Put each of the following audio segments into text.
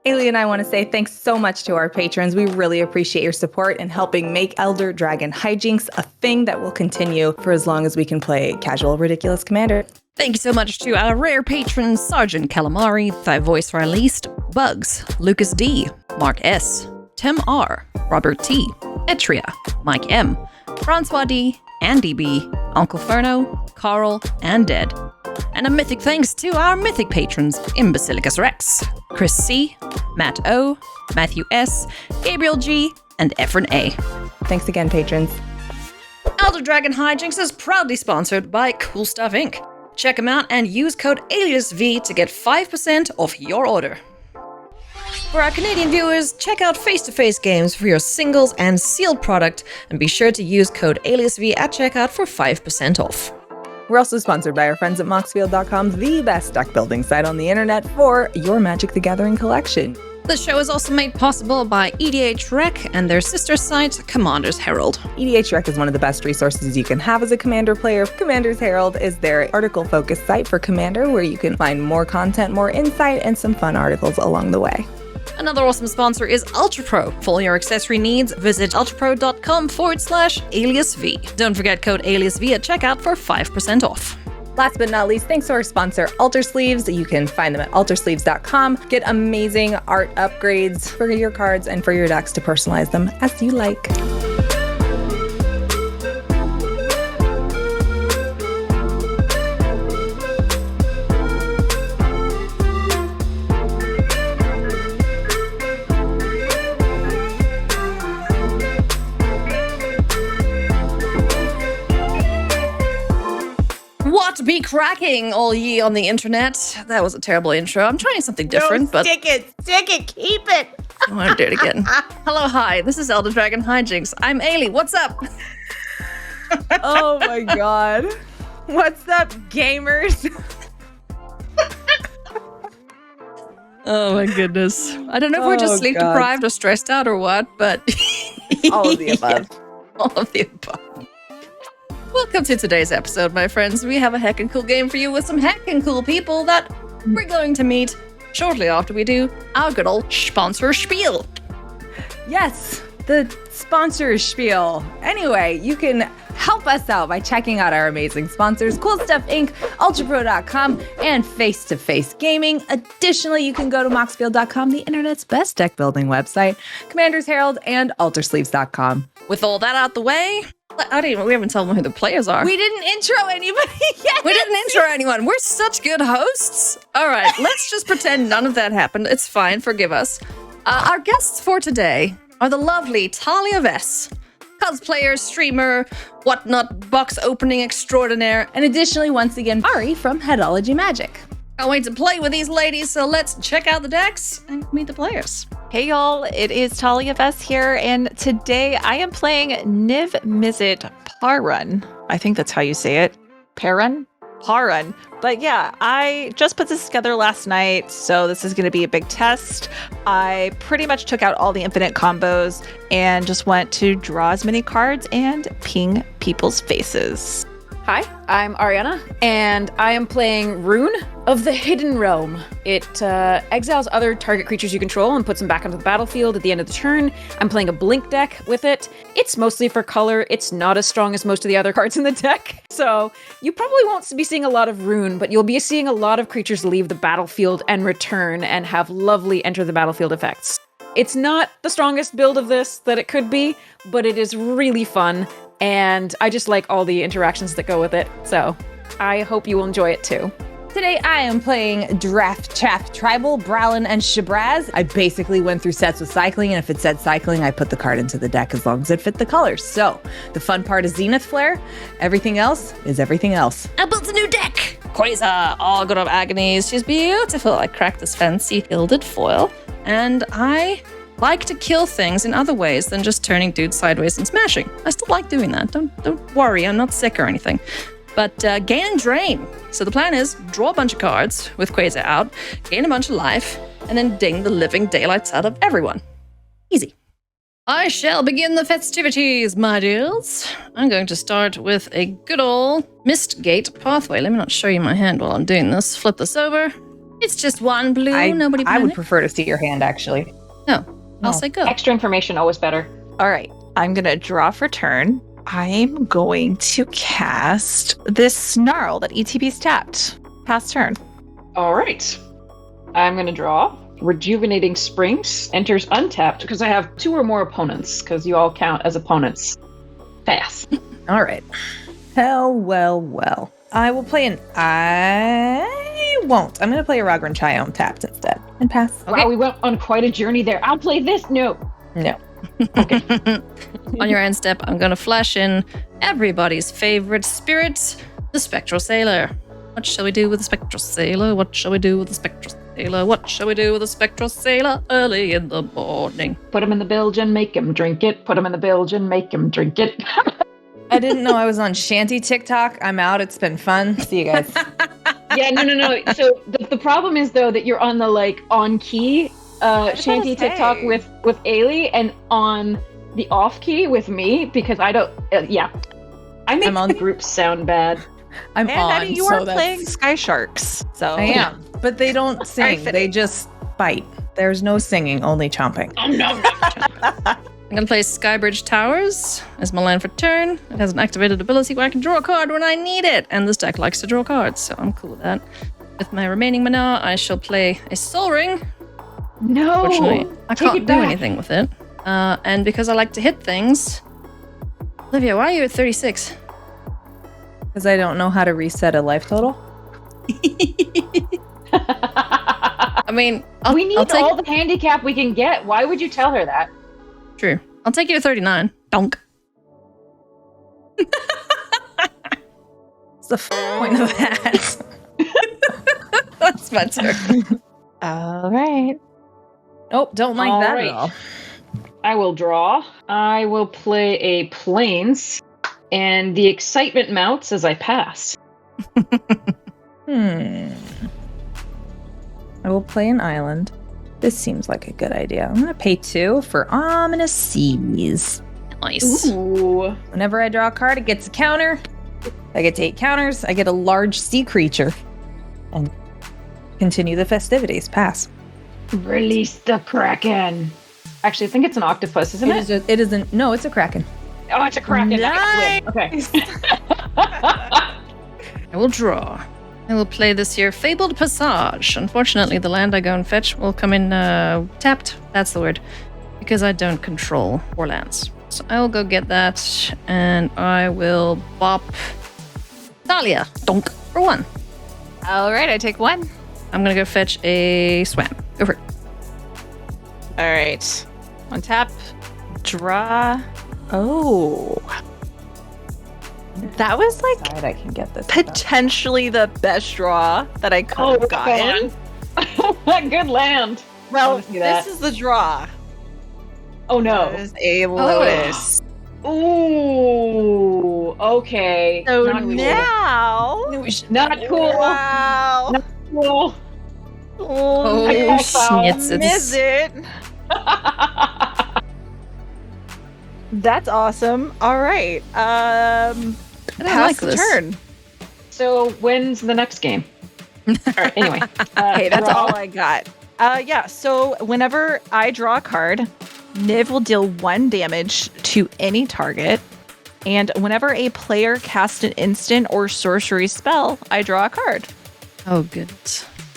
Eilidh and I want to say thanks so much to our patrons. We really appreciate your support in helping make Elder Dragon Hijinks a thing that will continue for as long as we can play casual, ridiculous Commander. Thank you so much to our rare patrons, Sergeant Calamari, Thy Voice Released, Bugs, Lucas D, Mark S, Tim R, Robert T, Etria, Mike M, Francois D, Andy B, Uncle Ferno, Carl, and Dead. And a mythic thanks to our mythic patrons, Imbecilicus Rex, Chris C, Matt O, Matthew S, Gabriel G, and Efren A. Thanks again, patrons. Elder Dragon Hijinks is proudly sponsored by Cool Stuff Inc. Check them out and use code AliasV to get 5% off your order. For our Canadian viewers, check out Face-to-Face Games for your singles and sealed product, and be sure to use code AliasV at checkout for 5% off. We're also sponsored by our friends at Moxfield.com, the best deck building site on the internet for your Magic the Gathering collection. The show is also made possible by EDH Rec and their sister site, Commander's Herald. EDH Rec is one of the best resources you can have as a Commander player. Commander's Herald is their article-focused site for Commander, where you can find more content, more insight, and some fun articles along the way. Another awesome sponsor is UltraPro. For all your accessory needs, visit ultrapro.com/aliasv. Don't forget code AliasV at checkout for 5% off. Last but not least, thanks to our sponsor, Alter Sleeves. You can find them at altersleeves.com. Get amazing art upgrades for your cards and for your decks to personalize them as you like. What be cracking, all ye on the internet? That was a terrible intro. I'm trying something different, but... Stick it, keep it! I want to do it again. Hello, hi, this is Elder Dragon Hijinks. I'm Eilidh, what's up? Oh my god. What's up, gamers? Oh my goodness. I don't know if we're just sleep deprived or stressed out or what, but... All of the above. All of the above. Welcome to today's episode, my friends. We have a heckin' cool game for you with some heckin' cool people that we're going to meet shortly after we do our good old sponsor spiel. Yes, the sponsor spiel. Anyway, you can help us out by checking out our amazing sponsors, Cool Stuff Inc., ultrapro.com, and Face-to-Face Gaming. Additionally, you can go to moxfield.com, the internet's best deck building website, Commander's Herald, and altersleeves.com. With all that out the way, we haven't told them who the players are. We didn't intro anybody yet. We didn't intro anyone. We're such good hosts. All right, let's just pretend none of that happened. It's fine. Forgive us. Our guests for today are the lovely Taalia Vess, cosplayer, streamer, whatnot, box opening extraordinaire, and additionally, once again, Ari from HeadologyMagic. Can't wait to play with these ladies, so let's check out the decks and meet the players. Hey y'all, it is Taalia Vess here, and today I am playing Niv Mizzet Parun. I think that's how you say it. Parun? Parun. But yeah, I just put this together last night, so this is going to be a big test. I pretty much took out all the infinite combos and just went to draw as many cards and ping people's faces. Hi, I'm Ariana, and I am playing Roon of the Hidden Realm. It exiles other target creatures you control and puts them back onto the battlefield at the end of the turn. I'm playing a blink deck with it. It's mostly for color. It's not as strong as most of the other cards in the deck. So you probably won't be seeing a lot of Roon, but you'll be seeing a lot of creatures leave the battlefield and return and have lovely enter the battlefield effects. It's not the strongest build of this that it could be, but it is really fun. And I just like all the interactions that go with it, so I hope you will enjoy it too. Today I am playing Draft Chaff Tribal, Brallin and Shabraz. I basically went through sets with cycling, and if it said cycling, I put the card into the deck as long as it fit the colors. So the fun part is Zenith Flare. Everything else is everything else. I built a new deck! Queza, all god of agonies. She's beautiful. I cracked this fancy gilded foil, and I like to kill things in other ways than just turning dudes sideways and smashing. I still like doing that. Don't worry, I'm not sick or anything. But gain and drain. So the plan is draw a bunch of cards with Queza out, gain a bunch of life, and then ding the living daylights out of everyone. Easy. I shall begin the festivities, my dears. I'm going to start with a good old Mistgate pathway. Let me not show you my hand while I'm doing this. Flip this over. It's just one blue. Nobody I would panic. prefer to see your hand, actually. No, I'll say go. Extra information, always better. All right. I'm going to draw for turn. I'm going to cast this snarl that ETB's tapped. Pass turn. All right. I'm going to draw. Rejuvenating Springs enters untapped because I have 2 or more opponents, because you all count as opponents. Pass. All right. Well. I will play I won't. I'm going to play a Ragran Chiome tapped instead and pass. Wow, we went on quite a journey there. I'll play this. No. On your end step, I'm going to flash in everybody's favorite spirit, the Spectral Sailor. What shall we do with the Spectral Sailor? What shall we do with the Spectral Sailor? What shall we do with the Spectral Sailor early in the morning? Put him in the bilge and make him drink it. Put him in the bilge and make him drink it. I didn't know I was on Shanty TikTok. I'm out. It's been fun. See you guys. Yeah, no. So the problem is, though, that you're on the, on-key Shanty TikTok with Eilidh and on the off-key with me, because I don't... I make I'm on groups sound bad. I'm And on. Eddie, you so are that's- playing Sky Sharks. So I am. But they don't sing. They just bite. There's no singing, only chomping. Oh, no. I'm going to play Skybridge Towers as my land for turn. It has an activated ability where I can draw a card when I need it. And this deck likes to draw cards, so I'm cool with that. With my remaining mana, I shall play a Soul Ring. No. Fortunately, I Take can't it do back. anything with it. And because I like to hit things... Olivia, why are you at 36? Because I don't know how to reset a life total. I mean, I'll We need take... all the handicap we can get. Why would you tell her that? True. I'll take you to 39. Donk. What's the point of that? That's my turn. all right. Oh, don't like All that right. at all. I will draw. I will play a Plains, and the excitement mounts as I pass. I will play an island. This seems like a good idea. I'm going to pay 2 for Ominous Seas. Nice. Ooh. Whenever I draw a card, it gets a counter. I get to 8 counters. I get a large sea creature. And continue the festivities. Pass. Release the Kraken. Actually, I think it's an octopus, isn't it? It isn't. No, it's a kraken. Oh, it's a Kraken. Nice. Okay. I will draw. I will play this here Fabled Passage. Unfortunately, the land I go and fetch will come in tapped. That's the word. Because I don't control 4 lands. So I will go get that, and I will bop Taalia Donk for 1. All right. I take 1. I'm going to go fetch a swamp. Go for it. All right. On tap. Draw. Oh. That was Side, I can get this. potentially the best draw that I could have gotten. Good land. Well, wanna see that. this is the draw. Oh no. That is a lotus. Ooh. Okay. So Not cool. now. Not cool. Wow. Not cool. Oh, I found schnitzes. Mizzet. That's awesome. All right. I Pass like the this. turn. So when's the next game? All right. Anyway. Hey, that's draw. all I got. Yeah. So whenever I draw a card, Niv will deal 1 damage to any target. And whenever a player casts an instant or sorcery spell, I draw a card. Oh, good.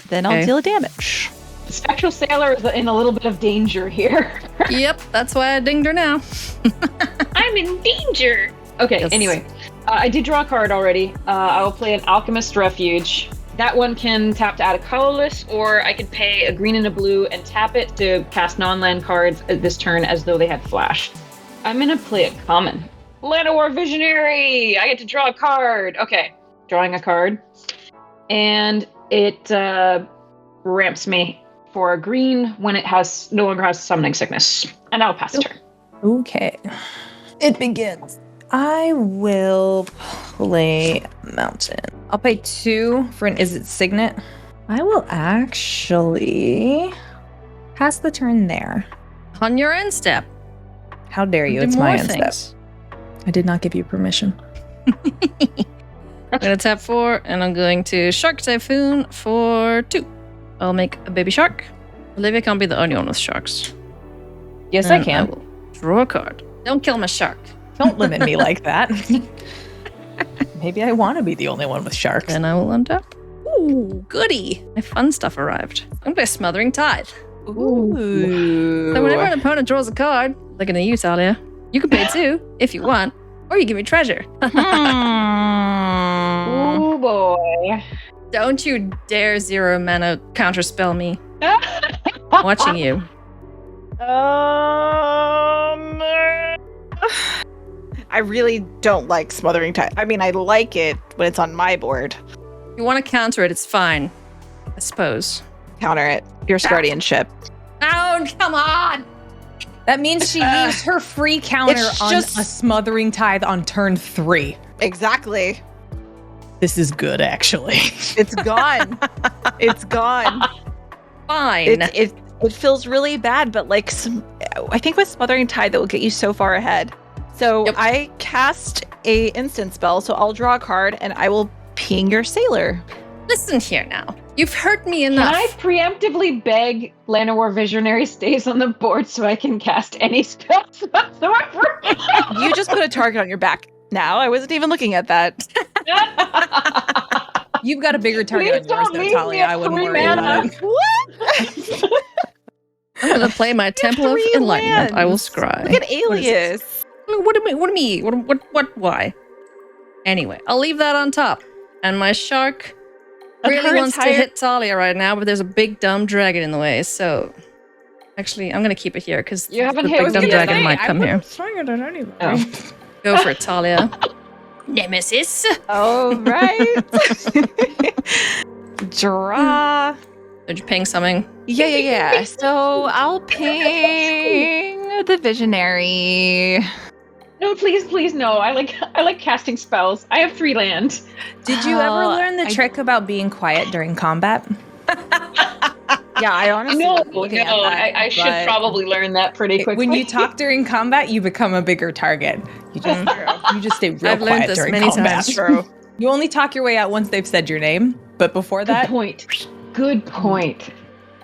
Then I'll Okay. deal damage. Spectral Sailor is in a little bit of danger here. Yep, that's why I dinged her now. I'm in danger. Okay, Yes. anyway. I did draw a card already. I will play an Alchemist Refuge. That one can tap to add a colorless, or I could pay a green and a blue and tap it to cast non-land cards this turn as though they had flash. I'm going to play a common. Llanowar Visionary! I get to draw a card. Okay, drawing a card. And it ramps me for a green when it has no longer has summoning sickness. And I'll pass the turn. Okay. It begins. I will play Mountain. I'll pay 2 for an Is It Signet. I will actually pass the turn there. On your end step. How dare you? Do It's more my end step. things. I did not give you permission. I'm going to tap 4, and I'm going to Shark Typhoon for 2. I'll make a baby shark. Olivia can't be the only one with sharks. Yes, And I can. will draw a card. Don't kill my shark. Don't limit me like that. Maybe I want to be the only one with sharks. Then I will untap. Ooh, goody. My fun stuff arrived. I'm going to play Smothering Tithe. Ooh. So whenever an opponent draws a card, looking at you, Taalia, you can pay 2 if you want, or you give me treasure. Oh boy. Don't you dare 0 mana counterspell me. I'm watching you. I really don't like Smothering Tithe. I mean, I like it when it's on my board. If you want to counter it, it's fine. I suppose. Counter it. Fierce Guardianship. Oh, come on! That means she used her free counter It's on just- a Smothering Tithe on turn 3. Exactly. This is good, actually. It's gone. It's gone. Fine. It feels really bad, but like I think with Smothering Tithe that will get you so far ahead. So Yep. I cast a instant spell, so I'll draw a card and I will ping your sailor. Listen here now. You've hurt me Can enough. I preemptively beg Llanowar Visionary stays on the board so I can cast any spells whatsoever? You just put a target on your back. Now I wasn't even looking at that. You've got a bigger target Please on yours, don't though, leave me Taalia. at I wouldn't 3 worry mana. about it. I'm going to play my Temple of 3 Enlightenment. I will lands. scry. Look at Alias. What do you mean? Why? Anyway, I'll leave that on top. And my shark And really her wants to entire- hit Taalia right now, but there's a big dumb dragon in the way, so... Actually, I'm going to keep it here, because You haven't the hit big with dumb me dragon yet. might come here. Oh. Go for it, Taalia. Nemesis! All right. Draw. Did you ping something? Yeah. So I'll ping the Visionary. No, please, no. I like casting spells. I have 3 land. Did you ever Oh, learn the I- trick about being quiet during combat? Yeah, I honestly No, wasn't looking at that, I should but- probably learn that pretty quickly. When you talk during combat, you become a bigger target. You just stay real I've learned quiet this during many combat. times. True. You only talk your way out once they've said your name, but before Good that, point. Good point.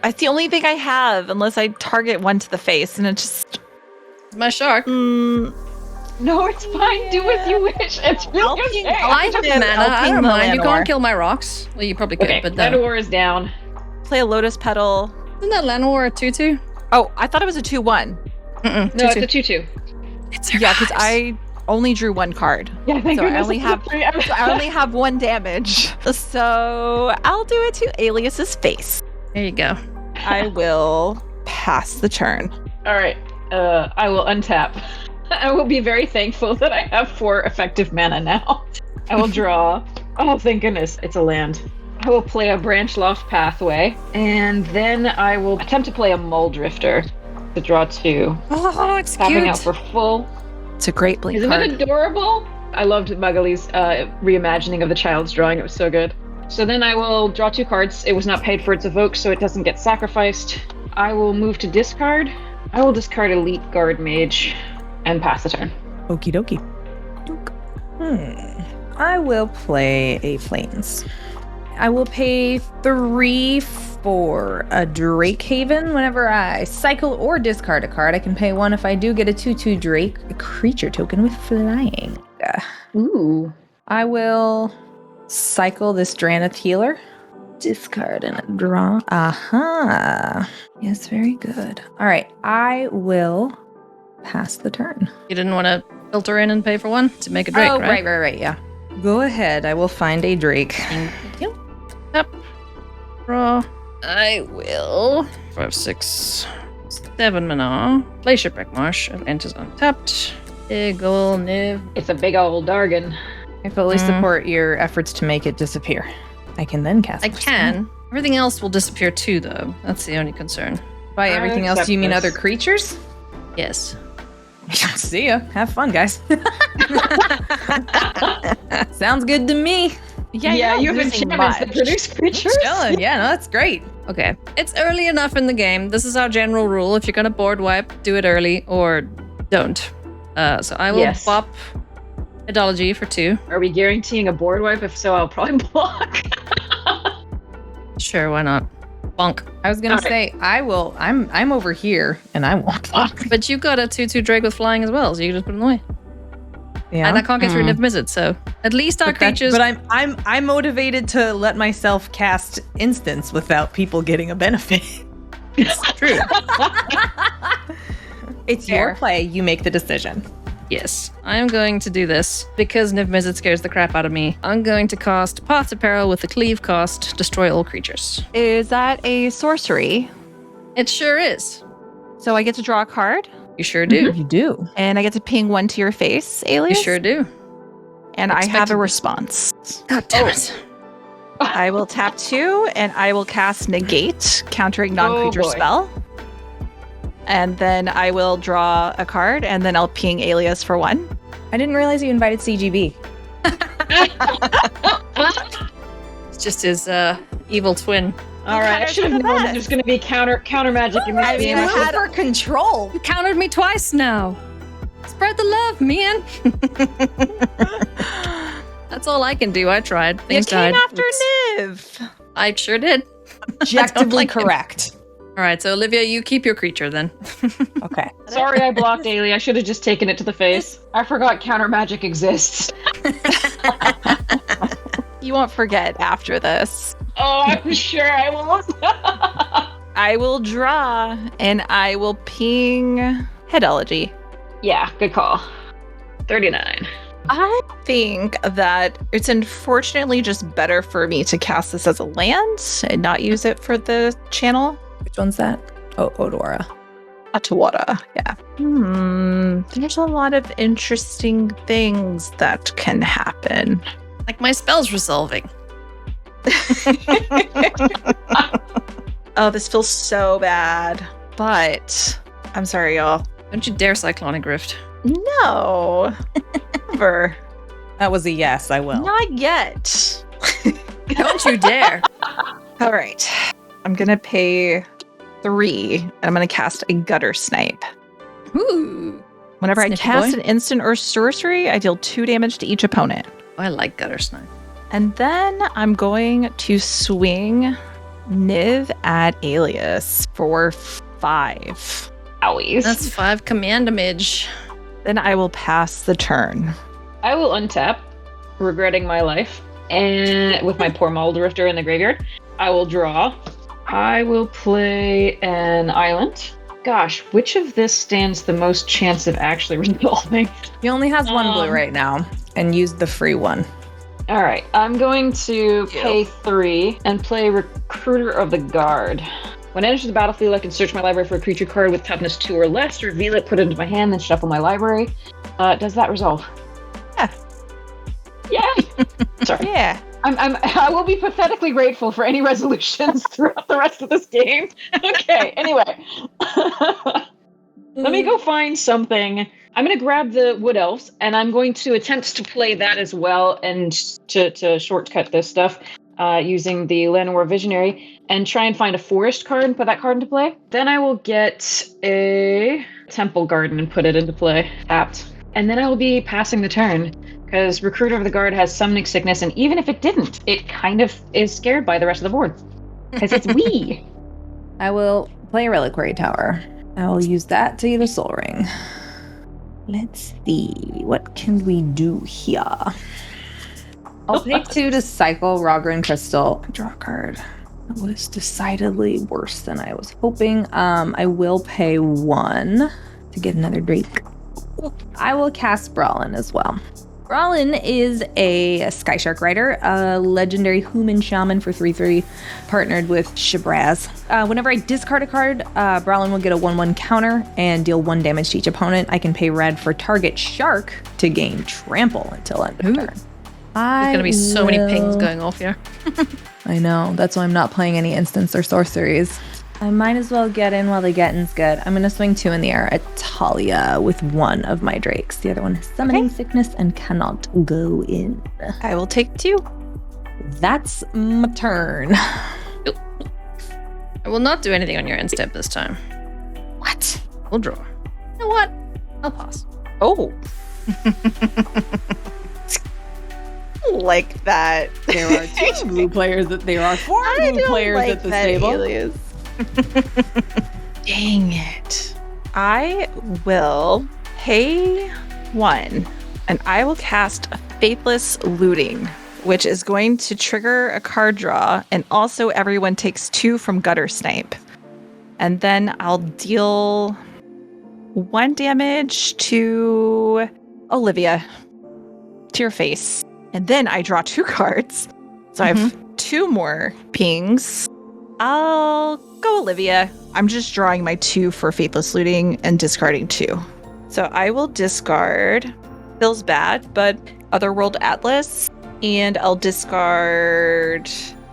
That's the only thing I have, unless I target one to the face, and it just. My shark. No, it's fine. Do as you wish. It's real I'll good. ping- Hey, I have ping- mana. I'll I ping don't the mind. You go Llanowar. and kill my rocks. Well, you probably could, Okay, but Llanowar is down. Play a Lotus Petal. Isn't that Llanowar a 2/2? Oh, I thought it was a 2/1. Mm-mm, No, 2/2. it's a 2/2. It's Yeah, because I only drew 1 card. Yeah, thank So I goodness only it's a have- 3. I was- I only have 1 damage. So I'll do it to Alias's face. There you go. I will pass the turn. All right. I will untap. I will be very thankful that I have 4 effective mana now. I will draw. Oh, thank goodness, it's a land. I will play a Branch Loft Pathway, and then I will attempt to play a Mole Drifter to draw 2. Oh, it's Tapping cute. out for full. It's a great blink Isn't card. it adorable? I loved Magali's reimagining of the child's drawing. It was so good. So then I will draw 2 cards. It was not paid for its evoke, so it doesn't get sacrificed. I will move to discard. I will discard Elite Guard Mage and pass the turn. okie dokie. I will play a Flames. I will pay 3 for a Drake Haven. Whenever I cycle or discard a card, I can pay 1 if I do get a 2/2 Drake, a creature token with flying. Ooh. I will cycle this Draneth Healer. Discard and a draw. Aha. Yes, very good. All right, I will pass the turn. You didn't want to filter in and pay for 1 to make a Drake, oh, right? right, yeah. Go ahead, I will find a Drake. Thank you. Yep. Draw. I will. 5, 6, 7 mana. Play Shipwreck Marsh. It enters untapped. Big ol' Niv. It's a big old Dargon. I fully support your efforts to make it disappear. I can then cast I it. can. Everything else will disappear too, though. That's the only concern. By I everything else, accept do you mean this. other creatures? Yes. See ya. Have fun, guys. Sounds good to me. Yeah, you have losing enchantments that much. produce creatures. Chilling. Yeah, no, that's great. Okay. It's early enough in the game. This is our general rule. If you're going to board wipe, do it early or don't. So I will Yes. bop Headology for 2. Are we guaranteeing a board wipe? If so, I'll probably block. Sure, why not? Bonk. I was gonna say I'm over here and I won't block. But you've got a 2/2 Drake with flying as well, so you can just put him away. Yeah. And I can't get through Niv Mizzet, so at least our creatures. But I'm motivated to let myself cast instants without people getting a benefit. It's true. It's your play. You make the decision. Yes, I'm going to do this because Niv Mizzet scares the crap out of me. I'm going to cast Path of Peril with the Cleave cost, destroy all creatures. Is that a sorcery? It sure is. So I get to draw a card, You sure do. You do. and I get to ping one to your face, Eilidh. You sure do. And I have a Expected. response. God damn it. I will tap 2, and I will cast Negate, countering non-creature boy. spell. And then I will draw a card, and then I'll ping Alias for 1. I didn't realize you invited CGB. It's just his evil twin. All right, I should have known that there's going to be counter magic in this game. for control. You countered me twice now. Spread the love, man. That's all I can do. I tried. You Things came died. after Oops. Niv. I sure did. Objectively like him. correct. All right, so Olivia, you keep your creature then. Okay. Sorry I blocked Ailey. I should have just taken it to the face. I forgot counter magic exists. You won't forget after this. Oh, I'm sure I won't. I will draw, and I will ping Headology. Yeah, good call. 39. I think that it's unfortunately just better for me to cast this as a land and not use it for the channel. Which one's that? Oh, Odora. Atawada, yeah. There's a lot of interesting things that can happen. Like my spell's resolving. Oh, this feels so bad. But I'm sorry, y'all. Don't you dare Cyclonic Rift. No. Never. That was a yes, I will. Not yet. Don't you dare. All right. I'm going to pay 3, and I'm going to cast a Gutter Snipe. Ooh. Whenever I Snippy cast boy. an instant or sorcery, I deal 2 damage to each opponent. I like Gutter Snipe. And then I'm going to swing Niv at Alias for 5. Owies. That's 5 command damage. Then I will pass the turn. I will untap, regretting my life, and with my poor Maldrifter in the graveyard. I will draw. I will play an island. Gosh, which of this stands the most chance of actually resolving? He only has one blue right now, and used the free one. All right, I'm going to pay 3 and play Recruiter of the Guard. When it enters the battlefield, I can search my library for a creature card with toughness 2 or less, reveal it, put it into my hand, then shuffle my library. Does that resolve? Yeah. Yeah. Sorry. Yeah. I will be pathetically grateful for any resolutions throughout the rest of this game. Okay, anyway. Let me go find something. I'm going to grab the Wood Elves, and I'm going to attempt to play that as well, and to shortcut this stuff using the Llanowar Visionary, and try and find a forest card and put that card into play. Then I will get a Temple Garden and put it into play, tapped. And then I will be passing the turn, because Recruiter of the Guard has Summoning Sickness, and even if it didn't, it kind of is scared by the rest of the board. Because it's wee. I will play a Reliquary Tower. I will use that to get a Soul Ring. Let's see. What can we do here? I'll pay 2 to cycle Rogran Crystal. Draw a card. That was decidedly worse than I was hoping. I will pay 1 to get another Drake. I will cast Brallin as well. Brallin is a Sky Shark Rider, a legendary human shaman for 3/3, partnered with Shabraz. Whenever I discard a card, Brallin will get a 1/1 counter and deal 1 damage to each opponent. I can pay red for target shark to gain trample until end of turn. There's going to be so many pings going off here. I know. That's why I'm not playing any instants or sorceries. I might as well get in while the getting's good. I'm going to swing 2 in the air at Taalia with 1 of my drakes. The other one has Summoning Sickness and cannot go in. I will take 2. That's my turn. I will not do anything on your end step this time. What? We'll draw. You know what? I'll pass. Oh. don't like that. There are 2 blue players. There are 4 blue players at this table. Alias. Dang it. I will pay 1, and I will cast Faithless Looting, which is going to trigger a card draw, and also everyone takes 2 from Gutter Snipe. And then I'll deal 1 damage to Olivia, to your face. And then I draw 2 cards. So I have 2 more pings. I'll go Olivia. I'm just drawing my 2 for Faithless Looting and discarding 2. So I will discard, feels bad, but Otherworld Atlas. And I'll discard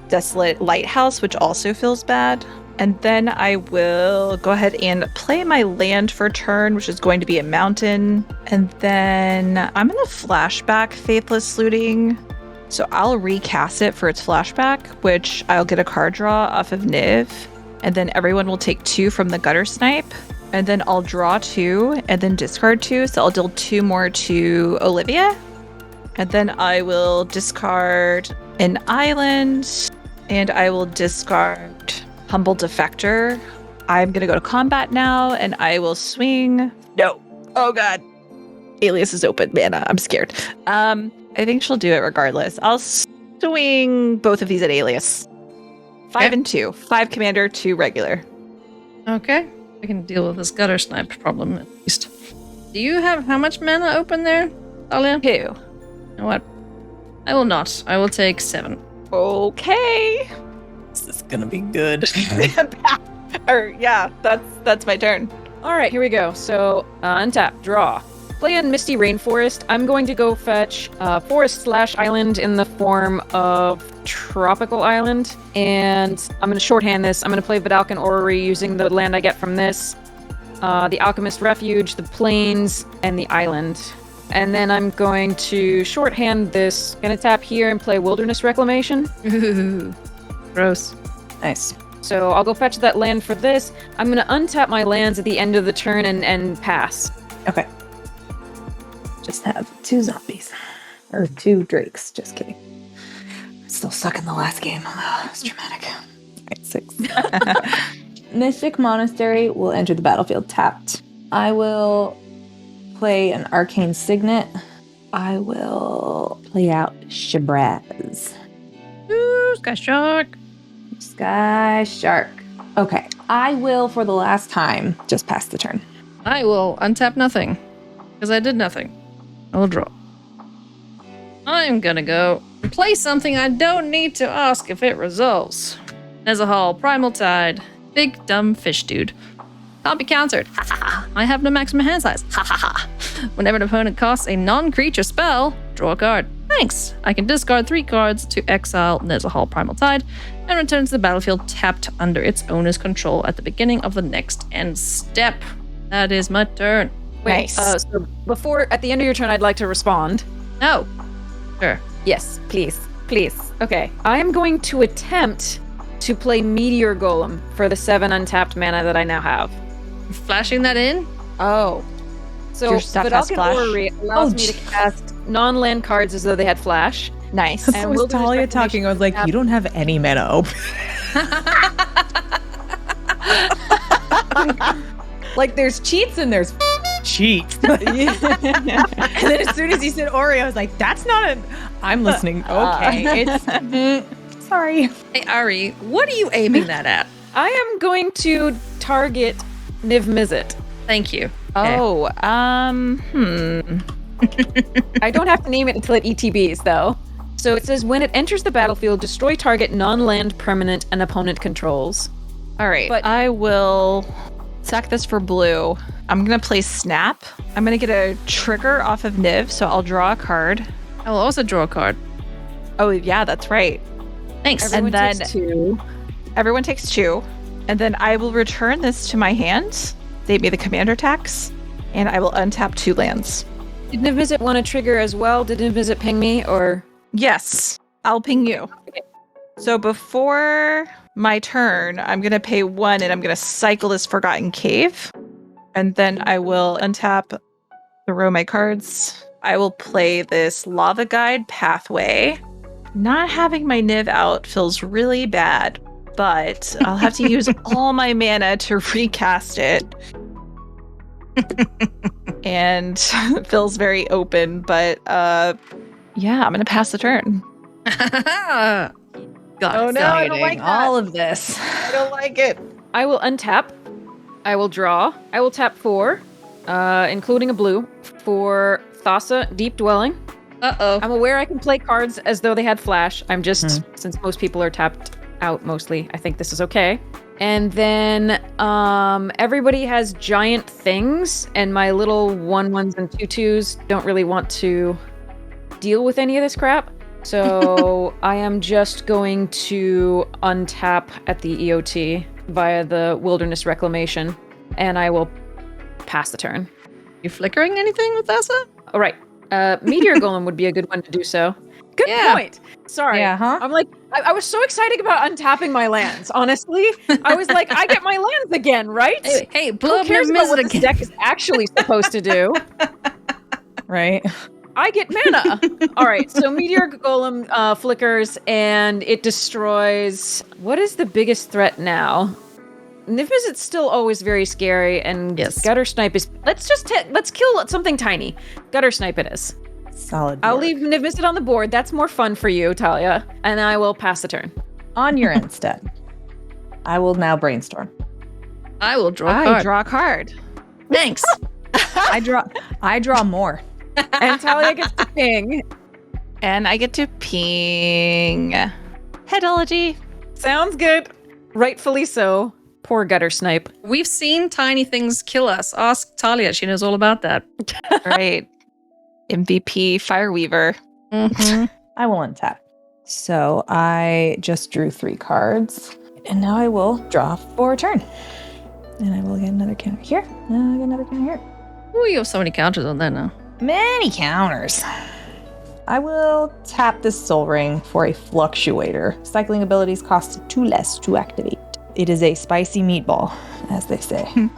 Desolate Lighthouse, which also feels bad. And then I will go ahead and play my land for turn, which is going to be a mountain. And then I'm going to flashback Faithless Looting. So I'll recast it for its flashback, which I'll get a card draw off of Niv. And then everyone will take 2 from the Gutter Snipe. And then I'll draw 2 and then discard 2. So I'll deal 2 more to Olivia. And then I will discard an island. And I will discard Humble Defector. I'm going to go to combat now, and I will swing. No. Oh, God. Alias is open. Mana. I'm scared. I think she'll do it regardless. I'll swing both of these at Alias. 5 and 2. 5 commander, 2 regular. Okay. We can deal with this gutter snipe problem at least. Do you have how much mana open there, Taalia? 2. You know what? I will not. I will take 7. Okay. This is gonna be good. That's my turn. All right, here we go. So, untap, draw. Play in Misty Rainforest. I'm going to go fetch forest/island in the form of tropical island. And I'm going to shorthand this. I'm going to play Vidalcan Orrery using the land I get from this. The Alchemist Refuge, the Plains, and the island. And then I'm going to shorthand this. Gonna tap here and play Wilderness Reclamation. Ooh, gross. Nice. So I'll go fetch that land for this. I'm gonna untap my lands at the end of the turn and pass. Okay. Just have 2 zombies. Or 2 drakes. Just kidding. Still stuck in the last game. Oh, it's dramatic. Alright, 6. Mystic Monastery will enter the battlefield tapped. I will play an Arcane Signet. I will play out Shabraz. Ooh, Sky Shark. Sky Shark. Okay. I will, for the last time, just pass the turn. I will untap nothing. Because I did nothing. I will draw. I'm gonna go play something I don't need to ask if it resolves. Nezahal, Primal Tide. Big dumb fish dude. Can't be countered. Ha ha ha. I have no maximum hand size. Ha ha ha. Whenever an opponent casts a non-creature spell, draw a card. Thanks. I can discard 3 cards to exile Nezahal Primal Tide and return to the battlefield tapped under its owner's control at the beginning of the next end step. That is my turn. Wait, Nice. so before, at the end of your turn, I'd like to respond. No. Sure. Yes, please. Please. Okay. I am going to attempt to play Meteor Golem for the 7 untapped mana that I now have. Flashing that in? Oh. So Your stuff has Vidalcan flash? Orrery allows me to cast non-land cards as though they had flash. Nice. And And was Wilderness Taalia Reclamation talking? I was like, you don't have any mana open. Like, there's cheats and there's cheats. And then as soon as you said Oreo, I was like, that's not a... I'm listening. Okay. It's... sorry. Hey, Ari, what are you aiming that at? I am going to target Niv Mizzet. Thank you. Okay. Oh, I don't have to name it until it ETBs, though. So it says, when it enters the battlefield, destroy target non-land permanent an opponent controls. All right. But- I will sack this for blue. I'm going to play Snap. I'm going to get a trigger off of Niv, so I'll draw a card. I will also draw a card. Oh, yeah, that's right. Thanks. Everyone then- takes 2. Everyone takes 2. And then I will return this to my hand. Save me the commander tax. And I will untap 2 lands. Did Niv Mizzet want to trigger as well? Did Niv Mizzet ping me, or...? Yes, I'll ping you. Okay. So before my turn, I'm going to pay 1 and I'm going to cycle this Forgotten Cave. And then I will untap, throw my cards, I will play this Lava Guide Pathway. Not having my Niv out feels really bad, but I'll have to use all my mana to recast it. And it feels very open, but yeah, I'm going to pass the turn. God, Oh, no, I don't like that. all of this. I don't like it. I will untap. I will draw. I will tap 4, including a blue, for Thassa Deep Dwelling. Uh-oh. I'm aware I can play cards as though they had flash. I'm just, since most people are tapped out mostly, I think this is okay. And then everybody has giant things, and my little 1/1s and 2/2s don't really want to deal with any of this crap. So I am just going to untap at the EOT via the Wilderness Reclamation, and I will pass the turn. You flickering anything with Thassa? All right. Meteor Golem would be a good one to do so. Good point. Sorry. Yeah, huh? I'm like, I was so excited about untapping my lands, honestly. I was like, I get my lands again, right? Hey, blow Who up cares Niv about what Mizzet this again. deck is actually supposed to do? Right? I get mana. All right, so Meteor Golem flickers, and it destroys... What is the biggest threat now? Niv Mizzet's still always very scary, and Yes. Gutter Snipe is... Let's kill something tiny. Gutter Snipe it is. Solid. I'll work. leave Niv Mizzet on the board. That's more fun for you, Taalia. And I will pass the turn. On your end step. I will now brainstorm. I will draw a I card. draw a card. Thanks. I draw more. And Taalia gets to ping. And I get to ping Headology. Sounds good. Rightfully so. Poor Gutter Snipe. We've seen tiny things kill us. Ask Taalia. She knows all about that. Right. MVP Fireweaver. Mm-hmm. I will untap. So I just drew 3 cards. And now I will draw for a turn. And I will get another counter here. And I'll get another counter here. Ooh, you have so many counters on that now. Many counters. I will tap this Soul Ring for a Fluctuator. Cycling abilities cost 2 less to activate. It is a spicy meatball, as they say.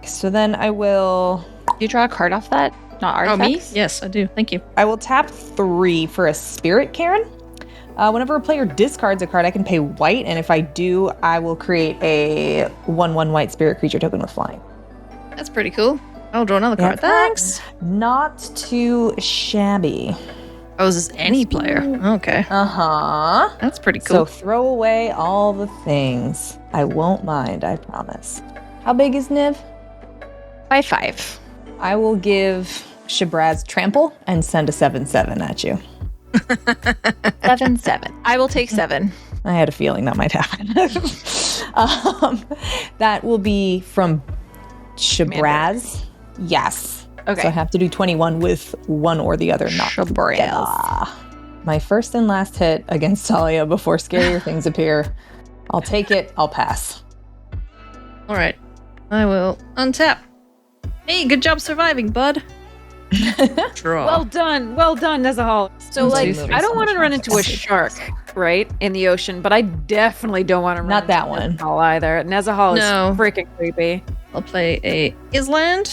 So then I will... You draw a card off that? Not Oh, me? artifacts? Yes, I do. Thank you. I will tap 3 for a Spirit Cairn. Whenever a player discards a card, I can pay white, and if I do, I will create a 1/1 white spirit creature token with flying. That's pretty cool. I'll draw another card. Yeah. Thanks. Not too shabby. Oh, is this any player? Okay. Uh-huh. That's pretty So cool. throw away all the things. I won't mind, I promise. How big is Niv? By 5. I will give Shabraz Trample and send a 7/7 at you. 7/7. I will take 7. I had a feeling that might happen. That will be from Shabraz. Yes. Okay. So I have to do 21 with one or the other, not Shabraz. together. My first and last hit against Taalia before scarier things appear. I'll take it. I'll pass. All right. I will untap. Hey, good job surviving, bud. Draw. Well done, Nezahal. So, 1, like, 2, 3, I don't want to 4, run into a 5, 6, shark, right, in the ocean, but I definitely don't want to run Not into that one. Nezahal either. Nezahal No. is freaking creepy. I'll play a Island.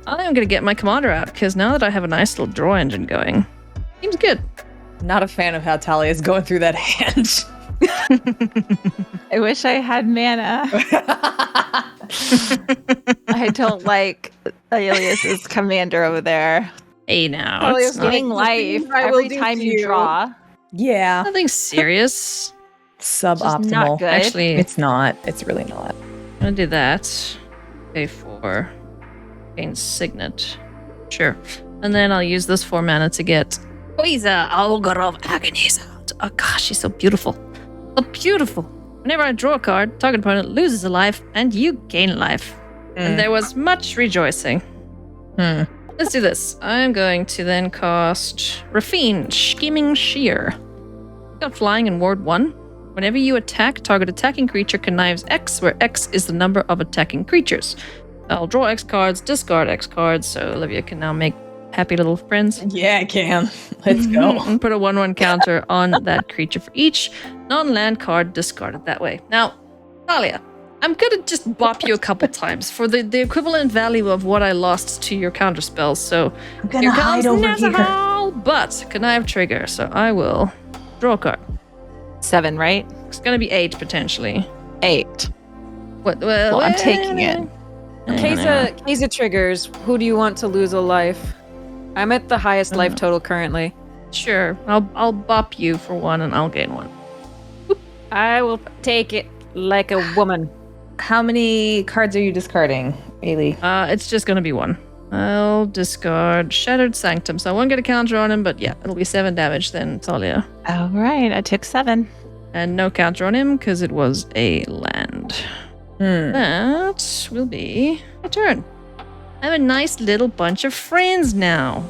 I'm going to get my commander out because now that I have a nice little draw engine going, seems good. Not a fan of how Taalia is going through that hand. I wish I had mana. I don't like Aelius's commander over there. Hey, now. Talia's It's not Getting life I will every do time to you you. draw. Yeah. nothing serious. Suboptimal. not good. Actually, It's not. It's really not. I'm going to do that. Pay for gain Signet. Sure. And then I'll use this 4 mana to get Queza, Ogre of Agonies out. Oh gosh, she's so beautiful. So beautiful. Whenever I draw a card, target opponent loses a life and you gain life. And there was much rejoicing. Let's do this. I'm going to then cast Rafine, Scheming Shear. Got flying in Ward 1. Whenever you attack, target attacking creature connives X, where X is the number of attacking creatures. I'll draw X cards, discard X cards, so Olivia can now make happy little friends. Yeah, I can. Let's go. And put a 1/1 counter on that creature for each non-land card discarded that way. Now, Taalia, I'm gonna just bop you a couple times for the equivalent value of what I lost to your counter spells. So I'm gonna hide over here. But connive trigger, so I will draw a card. 7, right? It's gonna be 8 potentially. 8. What? Well, I'm taking it. Queza triggers. Who do you want to lose a life? I'm at the highest life total currently. Sure, I'll bop you for 1 and I'll gain 1. I will take it like a woman. How many cards are you discarding, Eilidh? It's just gonna be 1. I'll discard Shattered Sanctum, so I won't get a counter on him, but yeah, it'll be 7 damage then, Taalia. All right, I took 7. And no counter on him because it was a land. That will be my turn. I have a nice little bunch of friends now.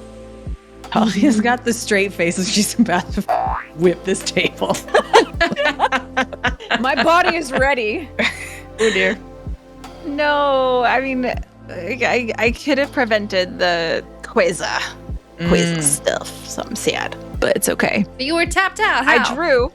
Taalia's got the straight face as she's about to whip this table. My body is ready. Oh dear. No, I mean, I could have prevented the Queza stuff, so I'm sad, but it's okay. But you were tapped out. How? I drew.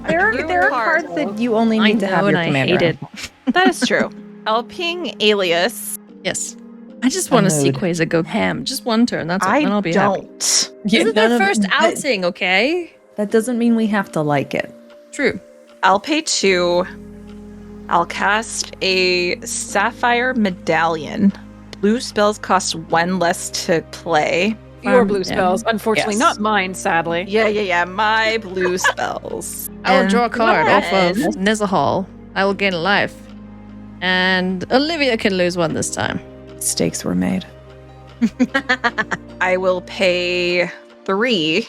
There are cards that you only need to have your commander. I hate it. That is true. I'll ping Alias. Yes. I just want to see Queza go ham. Just one turn. That's all. And I'll be happy. This is their first outing, okay? That doesn't mean we have to like it. True. I'll pay 2. I'll cast a Sapphire Medallion. Blue spells cost 1 less to play. Your blue spells, unfortunately, Yes. not mine, sadly. Yeah. My blue spells. I will And draw a card off of then- Nezahal. I will gain a life. And Olivia can lose 1 this time. Stakes were made. I will pay 3,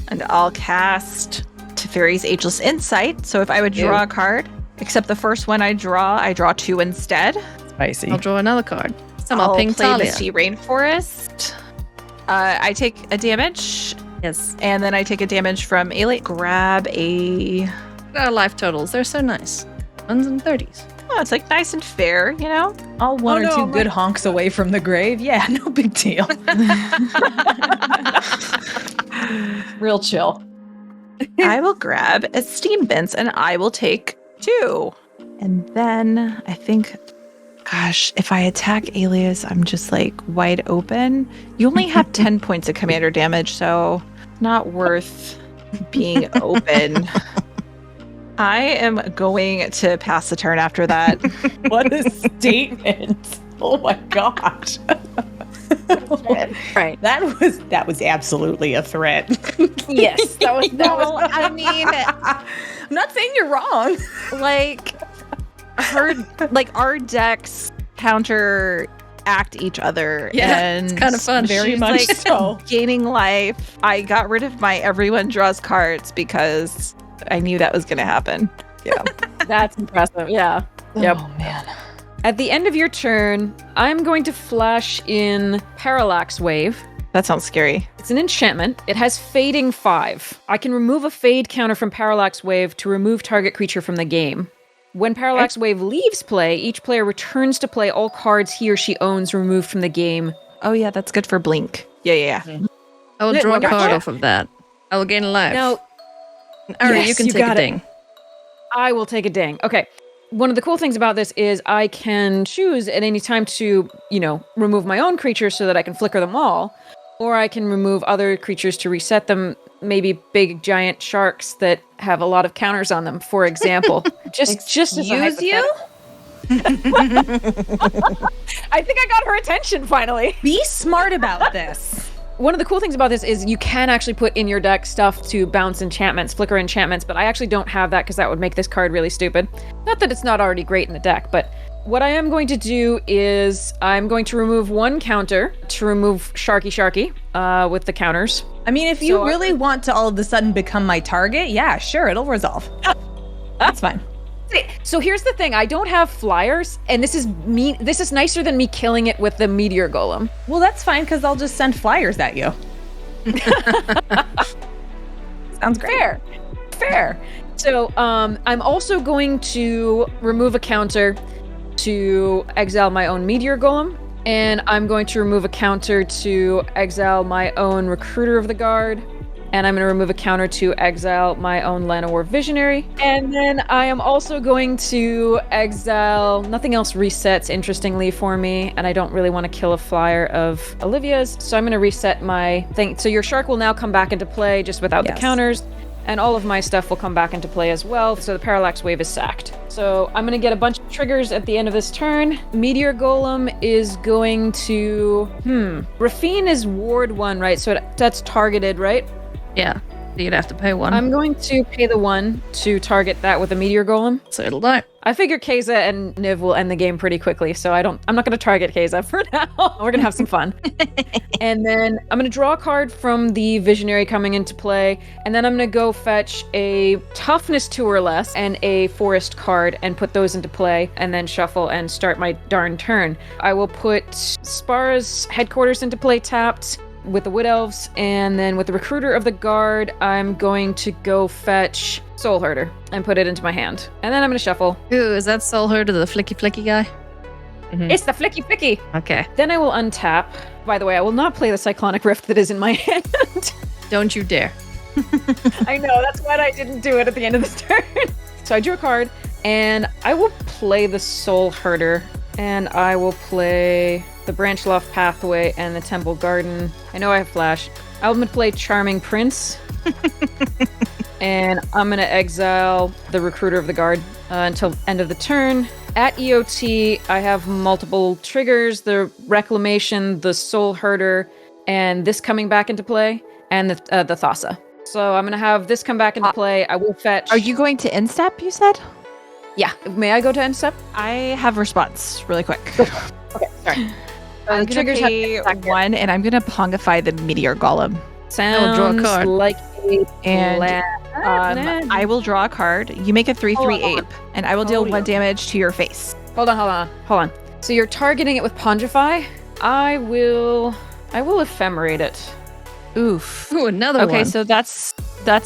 and I'll cast Teferi's Ageless Insight. So if I would draw a card, except the first one I draw 2 instead. Spicy. I'll draw another card. I'll ping play Taalia. Misty Rainforest. I take a damage, Yes. and then I take a damage from Eilidh. Grab a... Our life totals. They're so nice. 1s and 30s. Oh, it's like nice and fair, you know? All one or two good honks away from the grave. Yeah, no big deal. Real chill. I will grab a Steam Bench, and I will take 2. And then I think... Gosh, if I attack Alias, I'm just like wide open. You only have 10 points of commander damage, so not worth being open. I am going to pass the turn after that. What a statement. Oh my gosh. Right. That was absolutely a threat. Yes, that was. I mean, I'm not saying you're wrong. like our decks counteract each other. Yeah, and it's kind of fun. Very she's, much like, so. Gaining life. I got rid of my everyone draws cards because I knew that was going to happen. Yeah. That's impressive. Yeah. Yep. Oh man. At the end of your turn, I'm going to flash in Parallax Wave. That sounds scary. It's an enchantment. It has Fading 5. I can remove a Fade counter from Parallax Wave to remove target creature from the game. When Parallax Wave leaves play, each player returns to play all cards he or she owns removed from the game. Oh yeah, that's good for Blink. Yeah. I will draw a Gotcha. card off of that. I will gain a life. Now, Ari, yes, you can you take a got it. ding. I will take a ding. Okay. One of the cool things about this is I can choose at any time to, remove my own creatures so that I can flicker them all, or I can remove other creatures to reset them, maybe big giant sharks that have a lot of counters on them, for example. just as a Use you? hypothetical. I think I got her attention finally. Be smart about this. One of the cool things about this is you can actually put in your deck stuff to bounce enchantments, flicker enchantments, but I actually don't have that because that would make this card really stupid. Not that it's not already great in the deck, but what I am going to do is I'm going to remove 1 counter to remove Sharky with the counters. I mean, if you really want to all of a sudden become my target, yeah, sure, it'll resolve. That's fine. So here's the thing, I don't have flyers, and this is nicer than me killing it with the Meteor Golem. Well, that's fine, because I'll just send flyers at you. Sounds great. Fair. So I'm also going to remove a counter to exile my own Meteor Golem, and I'm going to remove a counter to exile my own Recruiter of the Guard, and I'm going to remove a counter to exile my own Llanowar Visionary. And then I am also going to exile, nothing else resets interestingly for me, and I don't really want to kill a flyer of Olivia's, so I'm going to reset my thing. So your shark will now come back into play just without the counters, and all of my stuff will come back into play as well, so the Parallax Wave is sacked. So I'm going to get a bunch of triggers at the end of this turn. Meteor Golem is going to... Rafine is Ward 1, right? So that's targeted, right? Yeah, you'd have to pay 1. I'm going to pay the 1 to target that with a Meteor Golem. So it'll die. I figure Queza and Niv will end the game pretty quickly, so I'm not going to target Queza for now. We're going to have some fun. And then I'm going to draw a card from the Visionary coming into play, and then I'm going to go fetch a Toughness 2 or less and a Forest card and put those into play, and then shuffle and start my darn turn. I will put Spara's Headquarters into play tapped with the Wood Elves, and then with the Recruiter of the Guard, I'm going to go fetch Soul Herder and put it into my hand. And then I'm going to shuffle. Ooh, is that Soul Herder the flicky guy? It's the Flicky Flicky! Okay. Then I will untap. By the way, I will not play the Cyclonic Rift that is in my hand. Don't you dare. I know, that's why I didn't do it at the end of this turn. So I drew a card, and I will play the Soul Herder, and I will play the Branchloft Pathway and the Temple Garden. I know I have Flash. I'm going to play Charming Prince. And I'm going to exile the Recruiter of the Guard until end of the turn. At EOT, I have multiple triggers, the Reclamation, the Soul Herder, and this coming back into play, and the Thassa. So I'm going to have this come back into play. I will fetch... Are you going to end step, you said? Yeah. May I go to end step? I have response really quick. Okay, sorry. I'm going to pay 1, and I'm going to Pongify the Meteor Golem. Sounds draw a card. like a And plan. I will draw a card. You make a 3/3 Hold on. ape, and I will deal 1 damage to your face. Hold on. So you're targeting it with Pongify? I will ephemerate it. Oof. Ooh, another one. Okay, so that's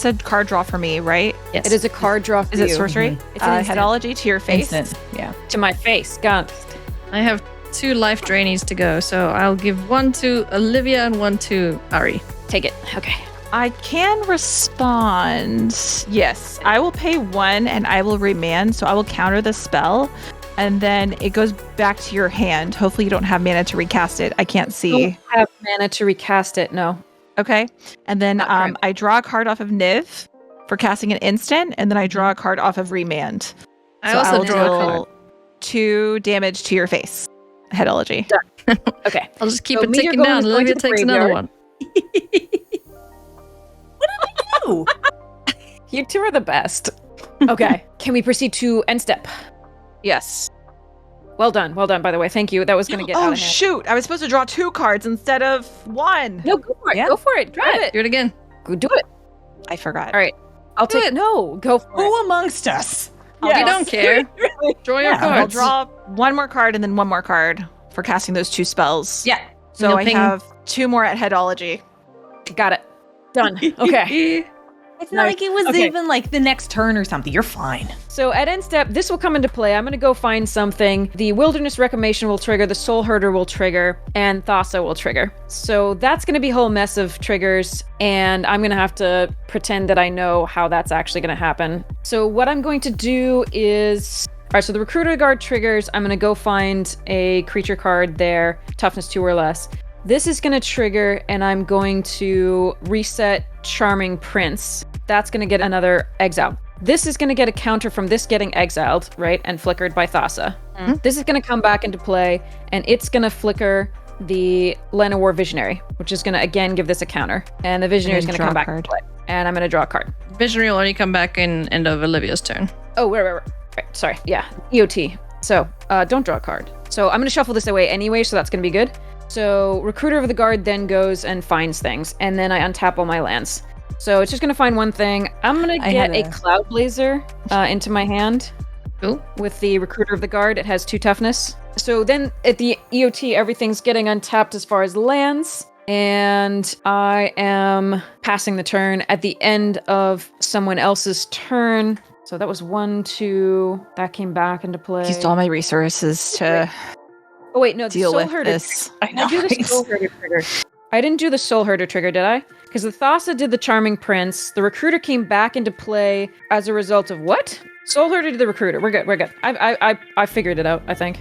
a card draw for me, right? Yes. It is a card draw for Is you. it sorcery? It's an instant. Headology to your face. Instant. Yeah. To my face. Got I have 2 life drainies to go, so I'll give 1 to Olivia and 1 to Ari. Take it. Okay. I can respond. Yes, I will pay 1 and I will remand, so I will counter the spell, and then it goes back to your hand. Hopefully you don't have mana to recast it. I can't see. Don't have mana to recast it, no. Okay. And then Not currently. I draw a card off of Niv for casting an instant, and then I draw a card off of Remand. I So also will draw a deal 2 damage to your face. Headology. Okay. I'll just keep So it Meteor ticking Golem down. is going Olivia to the takes another graveyard. one. Ooh. You two are the best. Okay. Can we proceed to end step? Yes. Well done, by the way. Thank you. That was going to get out Oh, of hand. shoot. I was supposed to draw 2 cards instead of 1. No, go for it. Yeah. Go for it. Drive it. Do it again. Go do it. I forgot. All right. I'll Do take it. No, go for it. Who amongst us? You don't care. Draw your Yeah, I'll cards. draw 1 more card and then 1 more card for casting those 2 spells. Yeah. So No I ping. have 2 more at Headology. Got it. Done. Okay. It's not Nice. like it was Okay. even like the next turn or something. You're fine. So at end step, this will come into play. I'm going to go find something. The Wilderness Reclamation will trigger, the Soul Herder will trigger, and Thassa will trigger. So that's going to be a whole mess of triggers, and I'm going to have to pretend that I know how that's actually going to happen. So what I'm going to do is... All right, so the Recruiter Guard triggers. I'm going to go find a creature card there, toughness 2 or less. This is going to trigger, and I'm going to reset Charming Prince. That's going to get another exile. This is going to get a counter from this getting exiled, right? And flickered by Thassa. Mm-hmm. This is going to come back into play, and it's going to flicker the Llanowar Visionary, which is going to, again, give this a counter. And the Visionary is going to come back into play. And I'm going to draw a card. Visionary will only come back in end of Olivia's turn. Oh, right. Sorry. Yeah, EOT. So, don't draw a card. So I'm going to shuffle this away anyway, so that's going to be good. So Recruiter of the Guard then goes and finds things, and then I untap all my lands. So it's just going to find one thing. I'm going to I get had a a- Cloud Blazer into my hand. Cool. With the Recruiter of the Guard, it has 2 toughness. So then at the EOT, everything's getting untapped as far as lands. And I am passing the turn at the end of someone else's turn. So that was 1, 2. That came back into play. Used all my resources to Oh wait, no, the deal Soul with Herder. this. I know. I do the right? Soul Herder trigger. I didn't do the Soul Herder trigger, did I? Because the Thassa did the Charming Prince. The Recruiter came back into play as a result of what? Soul Herder did the Recruiter. We're good. I figured it out, I think.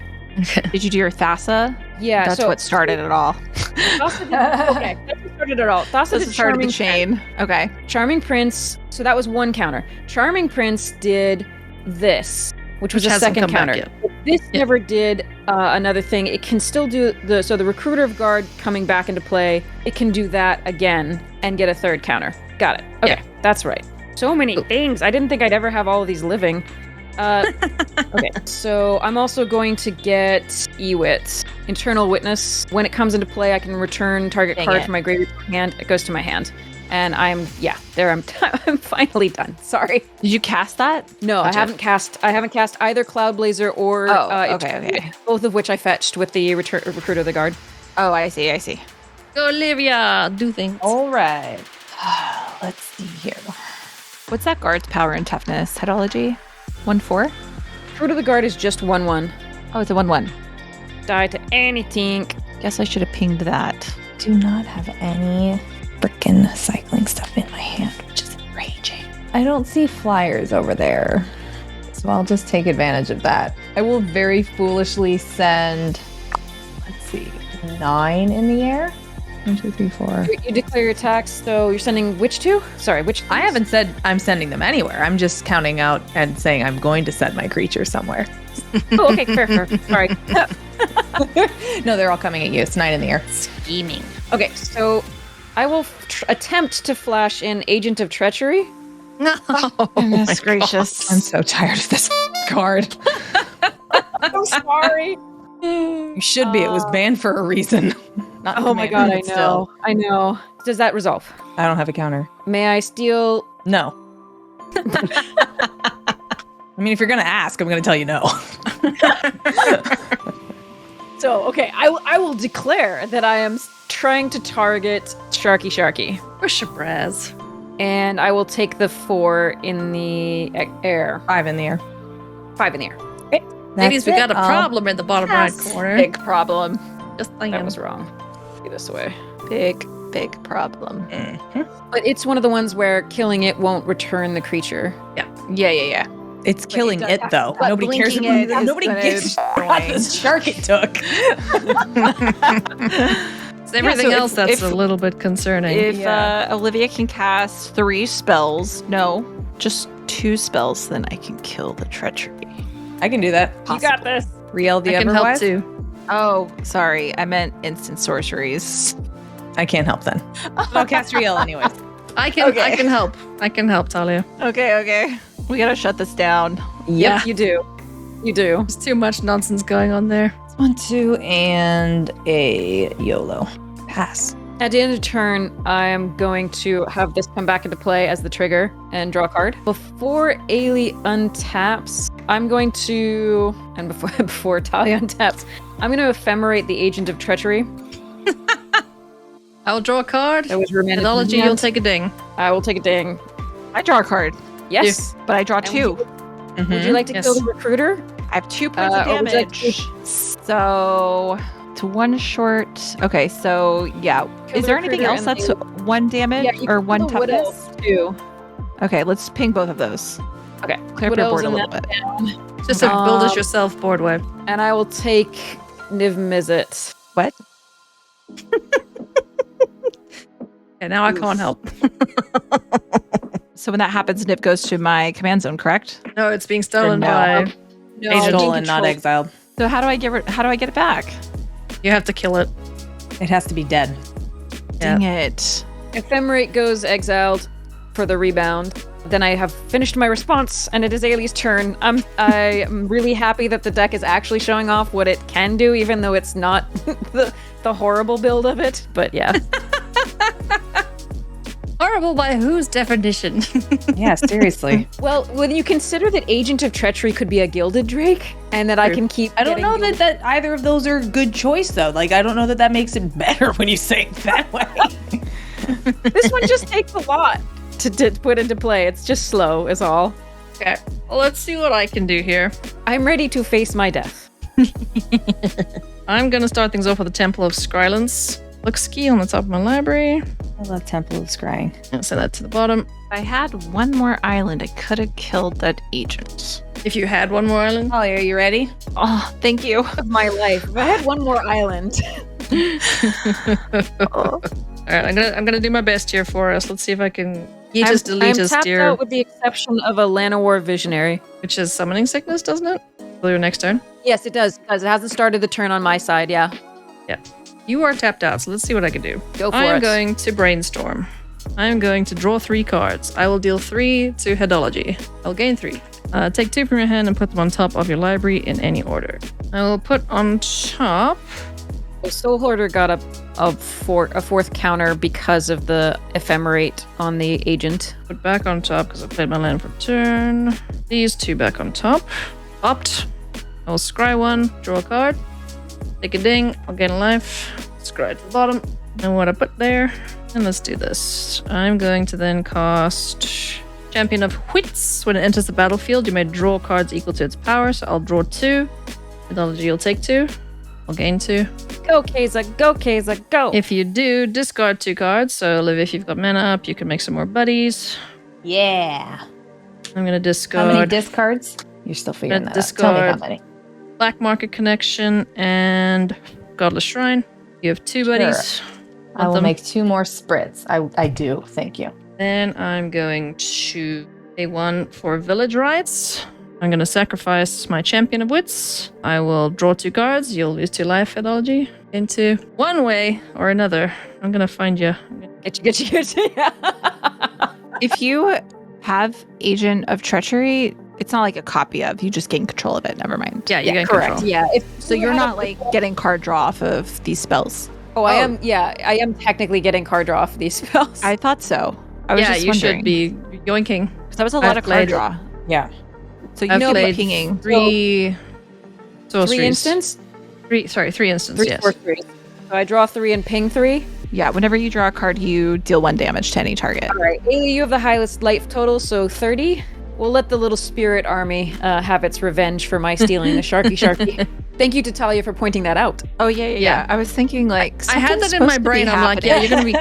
Did you do your Thassa? Yeah, That's what started it all. Thassa okay, that's what started it all. Thassa This did started the Charming chain. Okay. Charming Prince, so that was one counter. Charming Prince did this, which was a hasn't second come back counter. yet. But this never did another thing. It can still do the Recruiter of Guard coming back into play. It can do that again and get a third counter. Got it. Okay, that's right. So many things. I didn't think I'd ever have all of these living. Okay, so I'm also going to get Ewit. Internal Witness. When it comes into play, I can return target card from my graveyard to my hand. It goes to my hand. And I'm finally done. Sorry. Did you cast that? No, Gotcha. I haven't cast either Cloud Blazer or okay. both of which I fetched with the Recruiter of the Guard. Oh, I see. Go, Olivia. Do things. All right. Let's see here. What's that guard's power and toughness? Headology? 1/4? Recruiter of the Guard is just 1/1. Oh, it's a 1/1. Die to anything. Guess I should have pinged that. Do not have any frickin' cycling stuff in my hand, which is enraging. I don't see flyers over there, so I'll just take advantage of that. I will very foolishly send, let's see, 9 in the air. 1, 2, 3, 4. You declare your attacks, so you're sending which two? Sorry, which? I haven't said I'm sending them anywhere. I'm just counting out and saying I'm going to send my creature somewhere. Oh, okay, fair. Sorry. No, they're all coming at you. It's 9 in the air. Scheming. Okay, so I will attempt to flash in Agent of Treachery. No. Goodness gracious. I'm so tired of this card. I'm sorry. You should be. It was banned for a reason. Not Oh my god, commanded, but I know. Does that resolve? I don't have a counter. May I steal? No. I mean, if you're going to ask, I'm going to tell you no. So, okay, I will declare that I am trying to target Sharky. Or Shabraz. And I will take the 4 in the air. 5 in the air. 5 in the air. Ladies, we got a problem in the bottom right corner. Big problem. Just saying. That was wrong. Get this away. Big problem. But it's one of the ones where killing it won't return the creature. Yeah. It's killing does it, have though. But Nobody cares blinking about it is nobody gonna gives a shit about annoying. this shark it took. It's everything so else that's if- a little bit concerning. If Olivia can cast 3 spells, no, just 2 spells, then I can kill the treachery. I can do that. You got this. Riel the I can help Everwise? too. Oh, sorry. I meant instant sorceries. I can't help then. I'll cast Riel anyways. I can help. I can help, Taalia. Okay. We gotta shut this down. Yeah. You do. There's too much nonsense going on there. 1, 2, and a YOLO. Pass. At the end of the turn, I am going to have this come back into play as the trigger and draw a card. Before Eilidh untaps, I'm going to, and before Taalia untaps, I'm going to ephemerate the Agent of Treachery. I'll draw a card. That was romantic. Headology, you'll take a ding. I will take a ding. I draw a card, Yes. but I draw And 2. Would you like to Yes. kill the recruiter? I have 2 points of or would you like damage. So it's 1 short. Okay, so yeah. Kill Is the there anything recruiter else and that's the- 1 damage you or can 1 kill the Wood toughness? Elves too. Okay, let's ping both of those. Okay. Clear up Wood your Elves board a and little that bit. down. Just a build it yourself board wipe. And I will take Niv Mizzet. What? Okay, now I can't help. So when that happens, Niv goes to my command zone, correct? No, it's being stolen No. by. No, Agent Stolen, not exiled. So how do I get it back? You have to kill it. It has to be dead. Dang it. Ephemerate goes exiled for the rebound. Then I have finished my response, and it is Eilidh's turn. I am really happy that the deck is actually showing off what it can do, even though it's not the horrible build of it. But yeah. Horrible by whose definition? Yeah, seriously. Well, when you consider that Agent of Treachery could be a Gilded Drake, and that I can keep I don't getting know gilded- that either of those are a good choice, though. Like, I don't know that makes it better when you say it that way. This one just takes a lot to put into play. It's just slow, is all. Okay, well, let's see what I can do here. I'm ready to face my death. I'm gonna start things off with the Temple of Skrylance. Look ski on the top of my library. I love Temple of Scrying. I'll send that to the bottom. If I had one more island, I could have killed that agent. If you had one more island. Holly, are you ready? Oh, thank you. Of my life. If I had one more island. All right, I'm gonna do my best here for us. Let's see if I can Yeetus I'm Deletus tapped dear, out with the exception of a Llanowar Visionary. which is summoning sickness, doesn't it? Will your next turn? Yes, it does, because it hasn't started the turn on my side, yeah. You are tapped out, so let's see what I can do. Go for I am it. going to brainstorm. I am going to draw 3 cards. I will deal 3 to Headology. I'll gain 3. Take 2 from your hand and put them on top of your library in any order. I will put on top. Soul Hoarder got a fourth counter because of the ephemerate on the agent. Put back on top because I played my land for turn. These 2 back on top. Opt. I will scry 1, draw a card. Take a ding. I'll gain a life. Scry to the bottom. And what I put there. And let's do this. I'm going to then cast Champion of Wits. When it enters the battlefield, you may draw cards equal to its power. So I'll draw 2. Headology will take 2. I'll gain 2. Go, Queza, go, Queza, go! If you do, discard 2 cards. So Olivia, if you've got mana up, you can make some more buddies. Yeah. I'm going to discard. How many discards? You're still figuring that out. Tell me how discard. many. Black Market Connection and Godless Shrine. You have 2 buddies. I will them. make 2 more spritz. I do. Thank you. Then I'm going to pay 1 for Village Rights. I'm going to sacrifice my Champion of Wits. I will draw 2 cards. You'll lose 2 life, Headology. Into one way or another. I'm going to find you. Get you. If you have Agent of Treachery, it's not like a copy of. You just gain control of it. Never mind. Yeah, you gain Correct. control. Yeah. So you're not like getting card draw off of these spells. Oh, I am. Yeah, I am technically getting card draw off these spells. I thought so. I was Yeah, just you wondering. should be yoinking. That was a lot I've of card played- draw. Yeah. So you I've know played pinging. 3 sorceries. 3 instants. 3 instants, 3 yes. sorceries. So I draw 3 and ping 3. Yeah, whenever you draw a card, you deal 1 damage to any target. All right, Eilidh, you have the highest life total, so 30. We'll let the little spirit army have its revenge for my stealing the Sharky. Thank you to Taalia for pointing that out. Oh yeah. I was thinking like I had that in my brain. I'm like, yeah, you're gonna be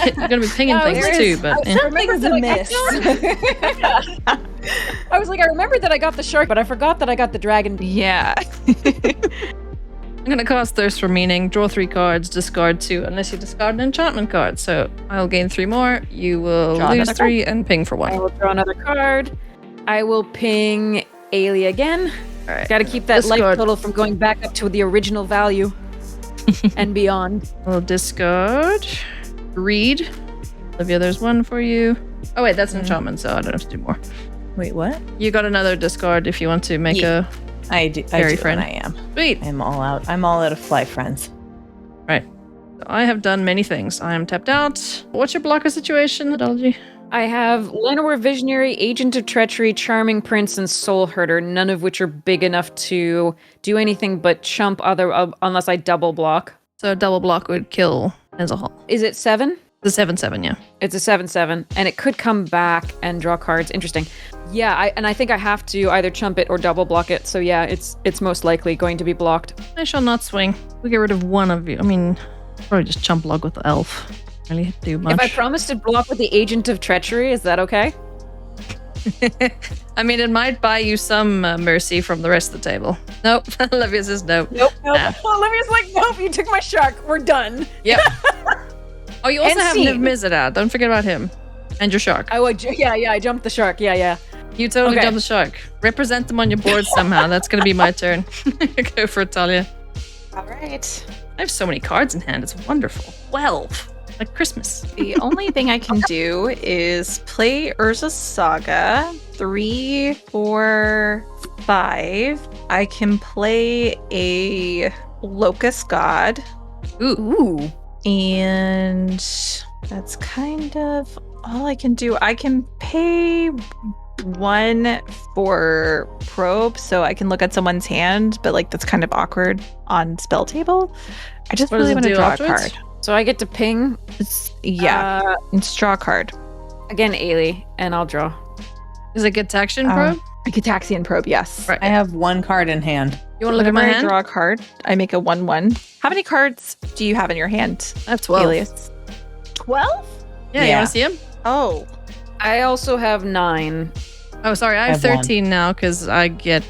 pinging Oh, things there too, is- but Something's amiss. I was like, I remembered that I got the shark, but I forgot that I got the dragon. Yeah. I'm gonna cast Thirst for Meaning, draw 3 cards, discard 2, unless you discard an enchantment card. So I'll gain 3 more. You will Draw lose another 3 and ping for I 1. will draw another card. I will ping Eilidh again. All right. Got to keep that life Discard. total from going back up to the original value and beyond. We'll discard. Read. Olivia, there's 1 for you. Oh wait, that's an enchantment, so I don't have to do more. Wait, what? You got another discard if you want to make a I do. Fairy friend. I am. sweet. I'm all out. I'm all out of fly friends. Right. So I have done many things. I am tapped out. What's your blocker situation, Headology? I have Llanowar Visionary, Agent of Treachery, Charming Prince, and Soul Herder, none of which are big enough to do anything but chump unless I double block. So double block would kill as a whole. Is it 7? The 7/7, yeah. It's a 7/7, and it could come back and draw cards. Interesting. Yeah, I think I have to either chump it or double block it. So yeah, it's most likely going to be blocked. I shall not swing. We get rid of 1 of you. I mean, probably just chump block with the elf. Really do much. If I promise to block with the Agent of Treachery, is that okay? I mean, it might buy you some mercy from the rest of the table. Nope. Olivia says no. Nope. Nah. Olivia's like, nope, you took my shark. We're done. Yep. Oh, you also And have scene. Niv Mizzet out. Don't forget about him. And your shark. I jumped the shark. Yeah. You totally Okay. jumped the shark. Represent them on your board somehow. That's going to be my turn. Go for it, Taalia. All right. I have so many cards in hand. It's wonderful. 12. Like Christmas. The only thing I can do is play Urza's Saga 3, 4, 5. I can play a Locust God, Ooh. and that's kind of all I can do. I can pay 1 for probe, so I can look at someone's hand, but like that's kind of awkward on spell table. I just What does really it want to do draw afterwards? a card. So I get to ping. It's draw a card. Again, Eilidh, and I'll draw. Is it Gitaxian Uh, probe? A Gitaxian probe, yes. Right. I have 1 card in hand. You want to look at my Whenever I hand? draw a card, I make a 1/1. How many cards do you have in your hand, I have 12. Alias? 12? Yeah, you Yeah. want to see him? Oh. I also have 9. Oh, sorry, I have I have 13 now because I get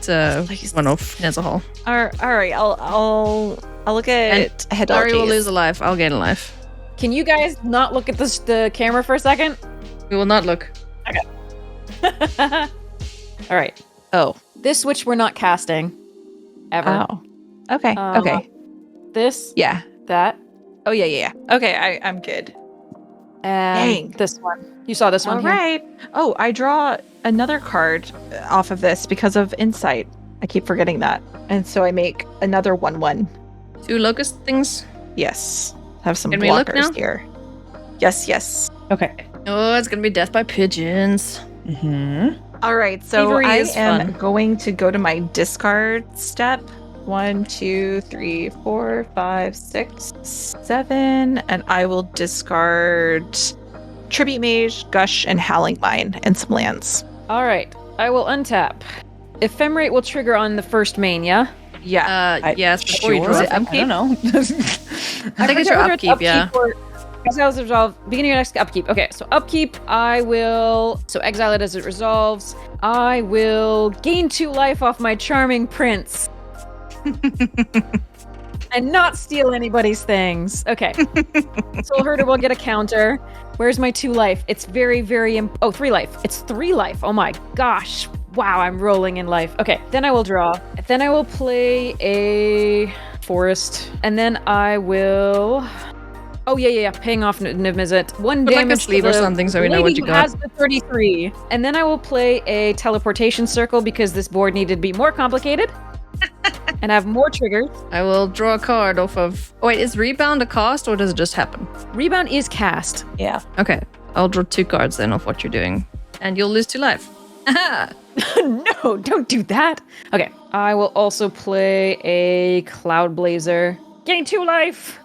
one off Nezahal. All right. I'll look at head Sorry, we'll lose a life. I'll gain a life. Can you guys not look at the camera for a second? We will not look. All right. Oh. This switch we're not casting. Ever. Oh. Okay. Okay. This, Yeah. that, Oh yeah. Okay, I'm good. and Dang. this one. You saw this one All here? right. Oh, I draw another card off of this because of insight. I keep forgetting that. And so I make another 1/1. 2 locust things. Yes. Have some Can we look blockers now? here. Yes. Okay. Oh, it's gonna be death by pigeons. Mm-hmm. All right. So Thievery I is am fun. going to go to my discard step. 1, 2, 3, 4, 5, 6, 7, and I will discard Tribute Mage, Gush, and Howling Mine, and some lands. All right. I will untap. Ephemerate will trigger on the first main, yeah? Yeah. Yes, before you Sure. draw I it. don't know. I think it's forget your whether upkeep, yeah. or Exiles resolve. Beginning of next upkeep. Okay, so upkeep, I will. So exile it as it resolves. I will gain 2 life off my charming prince. And not steal anybody's things. Okay. Soul Herder will get a counter. Where's my 2 life? It's very, very. 3 life. It's 3 life. Oh my gosh. Wow, I'm rolling in life. Okay, then I will draw. Then I will play a forest. And then I will. Oh, yeah. Paying off Niv Mizzet. 1 Put like a damage sleeve to or the something so we know what lady you who got. has the 33. And then I will play a teleportation circle because this board needed to be more complicated. And have more triggers. I will draw a card off of. Oh, wait, is rebound a cost or does it just happen? Rebound is cast. Yeah. Okay, I'll draw 2 cards then of what you're doing, and you'll lose 2 life. Aha! No, don't do that. Okay, I will also play a Cloud Blazer. Gain 2 life.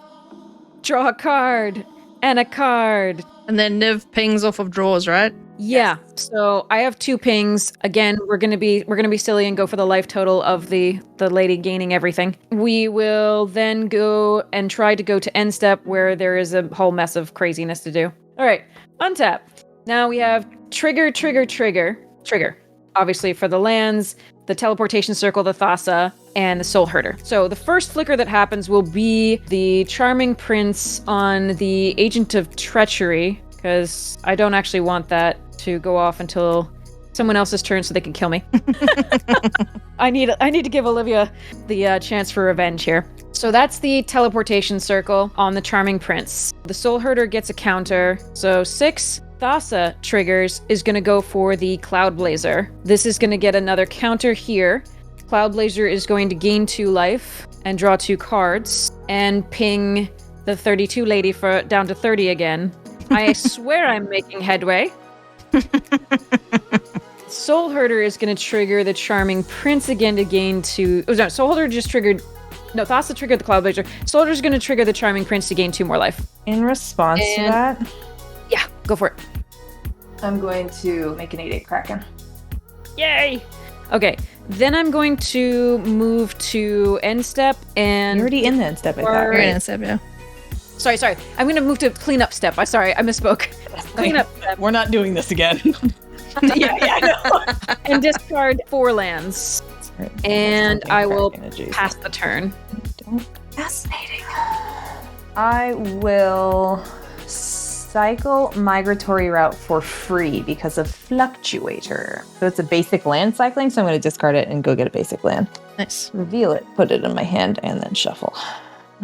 Draw a card and a card. And then Niv pings off of draws, right? Yeah. So I have 2 pings. Again, we're gonna be silly and go for the life total of the lady gaining everything. We will then go and try to go to end step where there is a whole mess of craziness to do. All right, untap. Now we have trigger. Obviously for the lands, the teleportation circle, the Thassa, and the Soul Herder. So the first flicker that happens will be the Charming Prince on the Agent of Treachery, because I don't actually want that to go off until someone else's turn so they can kill me. I need to give Olivia the chance for revenge here. So that's the teleportation circle on the Charming Prince. The Soul Herder gets a counter. So 6 Thassa triggers is going to go for the Cloud Blazer. This is going to get another counter here. Cloud Blazer is going to gain 2 life and draw 2 cards and ping the 32 lady for down to 30 again. I swear I'm making headway. Soul Herder is going to trigger the Charming Prince again to gain 2. Oh, no, Soul Herder just triggered. No, Thassa triggered the Cloud Blazer. Soul Herder is going to trigger the Charming Prince to gain 2 more life. In response to And- that, Yeah, go for it. I'm going to make an 8/8 Kraken. Yay! Okay, then I'm going to move to end step and. You're already in the end step, I thought, Or- You're in right? a step, yeah. Sorry. I'm going to move to cleanup step. I misspoke. Cleanup step. We're not doing this again. yeah, I know. And discard 4 lands. And I will pass the turn. Fascinating. I will cycle Migratory Route for free because of Fluctuator. So it's a basic land cycling, so I'm going to discard it and go get a basic land. Nice. Reveal it, put it in my hand, and then shuffle.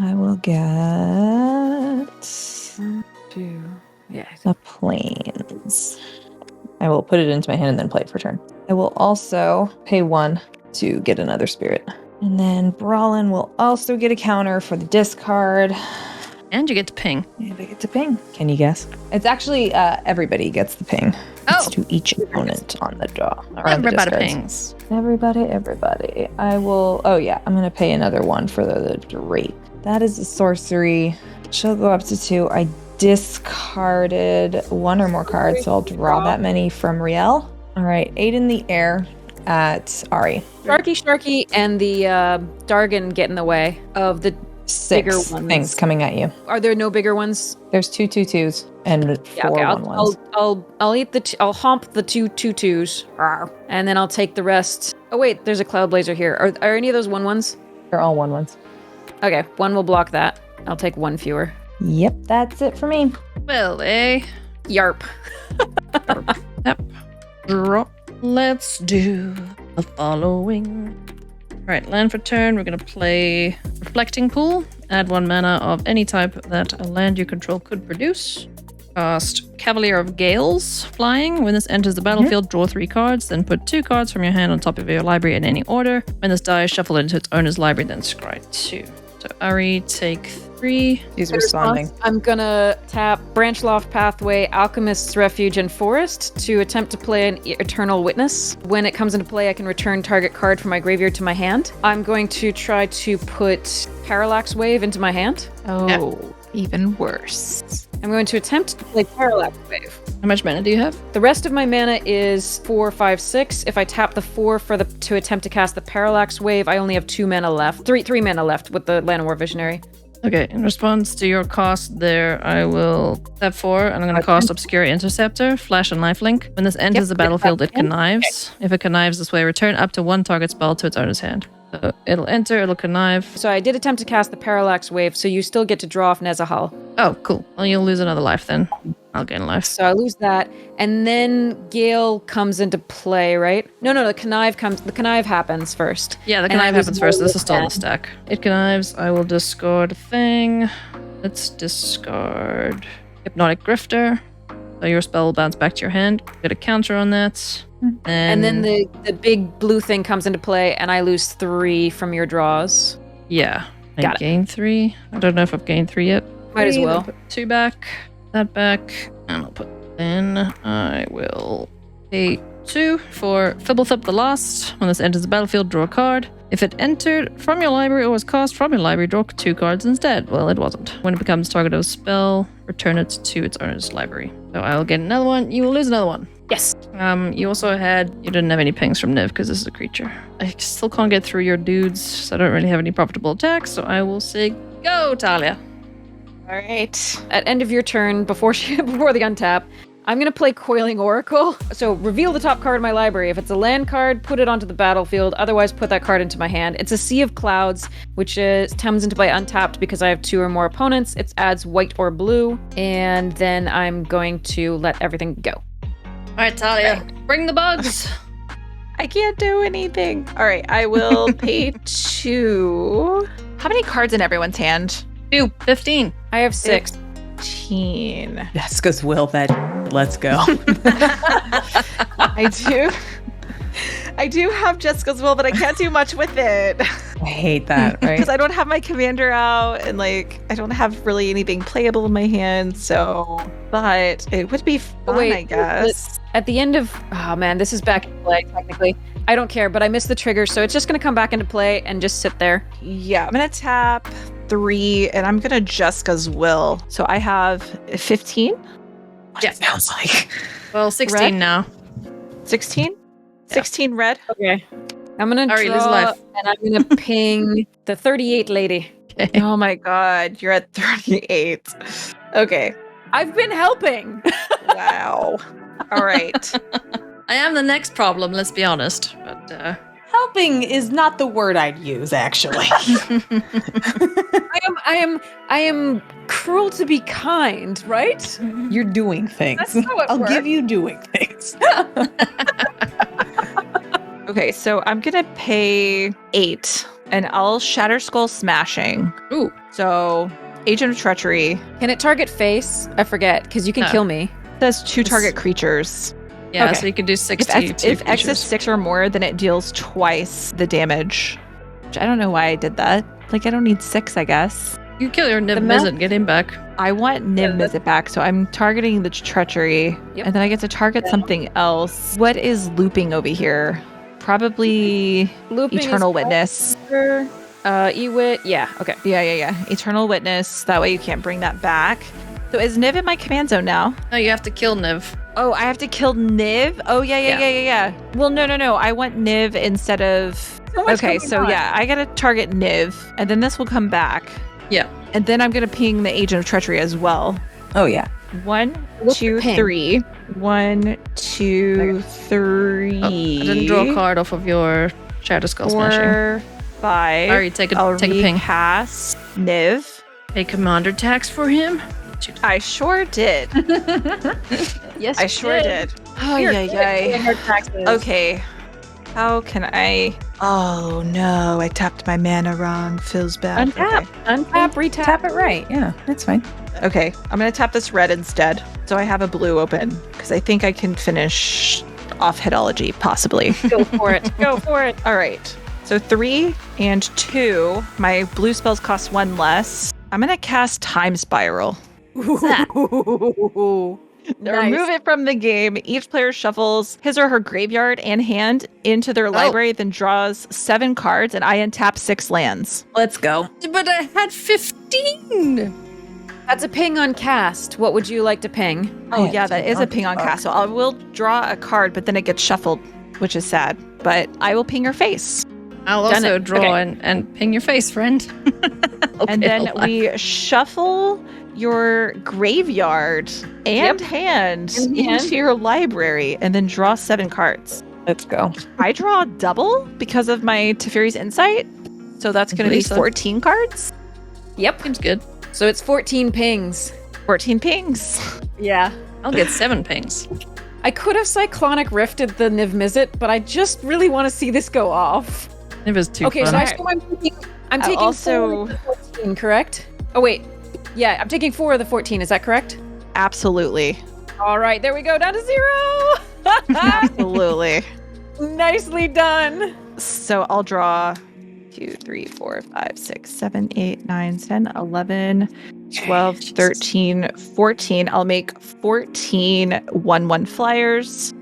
I will get 2. Yeah. the Plains. I will put it into my hand and then play it for turn. I will also pay 1 to get another spirit. And then Brallin will also get a counter for the discard. And you get to ping. And I get to ping. Can you guess? It's actually everybody gets the ping. It's to each opponent on the draw. or on the Everybody discards. pings. Everybody. I will. Oh, yeah. I'm going to pay another 1 for the rate. That is a sorcery. She'll go up to 2. I discarded 1 or more cards, so I'll draw that many from Riel. All right. 8 in the air at Ari. Sharky, and the Dargon get in the way of the bigger Six ones. things coming at you. Are there no bigger ones? There's 2 2s and 4 1s. I'll eat I'll hump the 2 2s, and then I'll take the rest. Oh wait, there's a cloud blazer here. Are any of those 1-1s? They're all 1-1s. Okay, 1 will block that. I'll take 1 fewer. Yep, that's it for me. Well, Yarp. Yep. Drop. Let's do the following. Alright, land for turn. We're going to play Reflecting Pool. Add 1 mana of any type that a land you control could produce. Cast Cavalier of Gales, flying. When this enters the battlefield, draw 3 cards, then put 2 cards from your hand on top of your library in any order. When this dies, shuffle it into its owner's library, then scry 2. So Ari, take 3. He's responding. I'm gonna tap Branch Loft Pathway, Alchemist's Refuge, and Forest to attempt to play an Eternal Witness. When it comes into play, I can return target card from my graveyard to my hand. I'm going to try to put Parallax Wave into my hand. Oh, even worse. I'm going to attempt to play Parallax Wave. How much mana do you have? The rest of my mana is 4, 5, 6. If I tap the 4 to attempt to cast the Parallax Wave, I only have 2 mana left. 3 mana left with the Land of War Visionary. Okay, in response to your cost there, I will tap 4, and I'm going to cast Obscure Interceptor, Flash and Lifelink. When this enters the battlefield, it connives. If it connives this way, return up to 1 target spell to its owner's hand. So it'll enter, it'll connive. So I did attempt to cast the Parallax Wave, so you still get to draw off Nezahal. Oh, cool. Well, you'll lose another life then. I'll gain life. So I lose that, and then Gale comes into play, right? No, the connive comes. The connive happens first. Yeah, the And I connive lose happens first. one This is still on the with stack. It connives. I will discard a thing. Let's discard Hypnotic Grifter. So your spell will bounce back to your hand. Get a counter on that. And then the big blue thing comes into play, and I lose 3 from your draws. Yeah. I Got it. gain 3. I don't know if I've gained 3 yet. Might as 3, well. then put 2 back. That back. And I'll put. Then I will pay 2 for Fibblethip the Lost. When this enters the battlefield, draw a card. If it entered from your library or was cast from your library, draw 2 cards instead. Well, it wasn't. When it becomes target of a spell, return it to its owner's library. So I will get another one. You will lose another one. Yes. You also you didn't have any pings from Niv because this is a creature. I still can't get through your dudes, so I don't really have any profitable attacks. So I will say, go, Taalia. All right. At end of your turn, before the untap, I'm going to play Coiling Oracle. So reveal the top card of my library. If it's a land card, put it onto the battlefield. Otherwise, put that card into my hand. It's a Sea of Clouds, which comes into play untapped because I have 2 or more opponents. It adds white or blue. And then I'm going to let everything go. All right, Taalia, bring the bugs. I can't do anything. All right, I will pay 2. How many cards in everyone's hand? 2, 15. I have 6. 15. Jessica's will that. Let's go. I do have Jessica's will, but I can't do much with it. I hate that, right? Because I don't have my commander out, and I don't have really anything playable in my hand, so. But it would be fun, I guess. At the end of, oh man, this is back in play, technically. I don't care, but I missed the trigger, so it's just going to come back into play and just sit there. Yeah, I'm going to tap 3, and I'm going to Jessica's will. So I have 15? What it sounds like. Well, 16 Red? now. 16? 16 red? Okay. I'm going to Ari, lose draw, life. and I'm going to ping the 38 lady. Okay. Oh my god, you're at 38. Okay. I've been helping. Wow. All right. I am the next problem, let's be honest. But Helping is not the word I'd use, actually. I am cruel to be kind, right? You're doing things. That's how it I'll works. give you doing things. Okay, so I'm gonna pay 8, and I'll Shatter Skull Smashing. Ooh. So Agent of Treachery Can it target face? I forget, because you can kill me. says 2 target creatures. yeah, Okay. so you can do 60 If X is 6 or more, then it deals twice the damage. Which I don't know why I did that. I don't need 6, I guess. You kill your Niv The math- Mizzet, get him back. I want Niv Mizzet back, so I'm targeting the Treachery. Yep. And then I get to target something else. What is looping over here? Probably Looping Eternal is Witness. faster. Ewit. Yeah, okay. Yeah. Eternal Witness. That way you can't bring that back. So is Niv in my command zone now? No, you have to kill Niv. Oh, I have to kill Niv? Oh, yeah. Well, no. I want Niv instead of... So much Okay, going so on. yeah, I gotta target Niv, and then this will come back. Yeah. And then I'm going to ping the Agent of Treachery as well. Oh, yeah. 1, What's 2, the ping? 3. 1, 2, 3. Oh, I didn't draw a card off of your Shadow Skull Smashing. 4, 5. Alright, take a I'll ping. recast Niv. Pay commander tax for him. I sure did. Yes, I sure did. Oh, yay. Okay. How can I? Oh no, I tapped my mana wrong. Feels bad. Untap, untap, retap. Tap it right. Yeah, that's fine. Okay, I'm gonna tap this red instead. So I have a blue open because I think I can finish off Headology, possibly. Go for it. Go for it. All right. So 3 and 2. My blue spells cost 1 less. I'm gonna cast Time Spiral. Remove it from the game. Each player shuffles his or her graveyard and hand into their library, then draws 7 cards, and I untap 6 lands. Let's go. But I had 15. That's a ping on cast. What would you like to ping? Oh yeah, that is a ping on cast. So I will draw a card, but then it gets shuffled, which is sad. But I will ping your face. I'll Done also it. draw Okay. and ping your face, friend. And then we shuffle your graveyard and hand And hand. into your library, and then draw 7 cards. Let's go. I draw double because of my Teferi's Insight. So that's going to be Lisa. 14 cards. Yep. Seems good. So it's 14 pings. 14 pings. Yeah. I'll get 7 pings. I could have Cyclonic Rifted the Niv Mizzet, but I just really want to see this go off. It was too Okay, fun. so I assume I'm taking also- 4 of the 14, correct? Oh, wait. Yeah, I'm taking 4 of the 14. Is that correct? Absolutely. All right, there we go. Down to 0. Absolutely. Nicely done. So I'll draw 2, 3, 4, 5, 6, 7, 8, 9, 10, 11, 12, 13, 14. I'll make 14 1/1 flyers.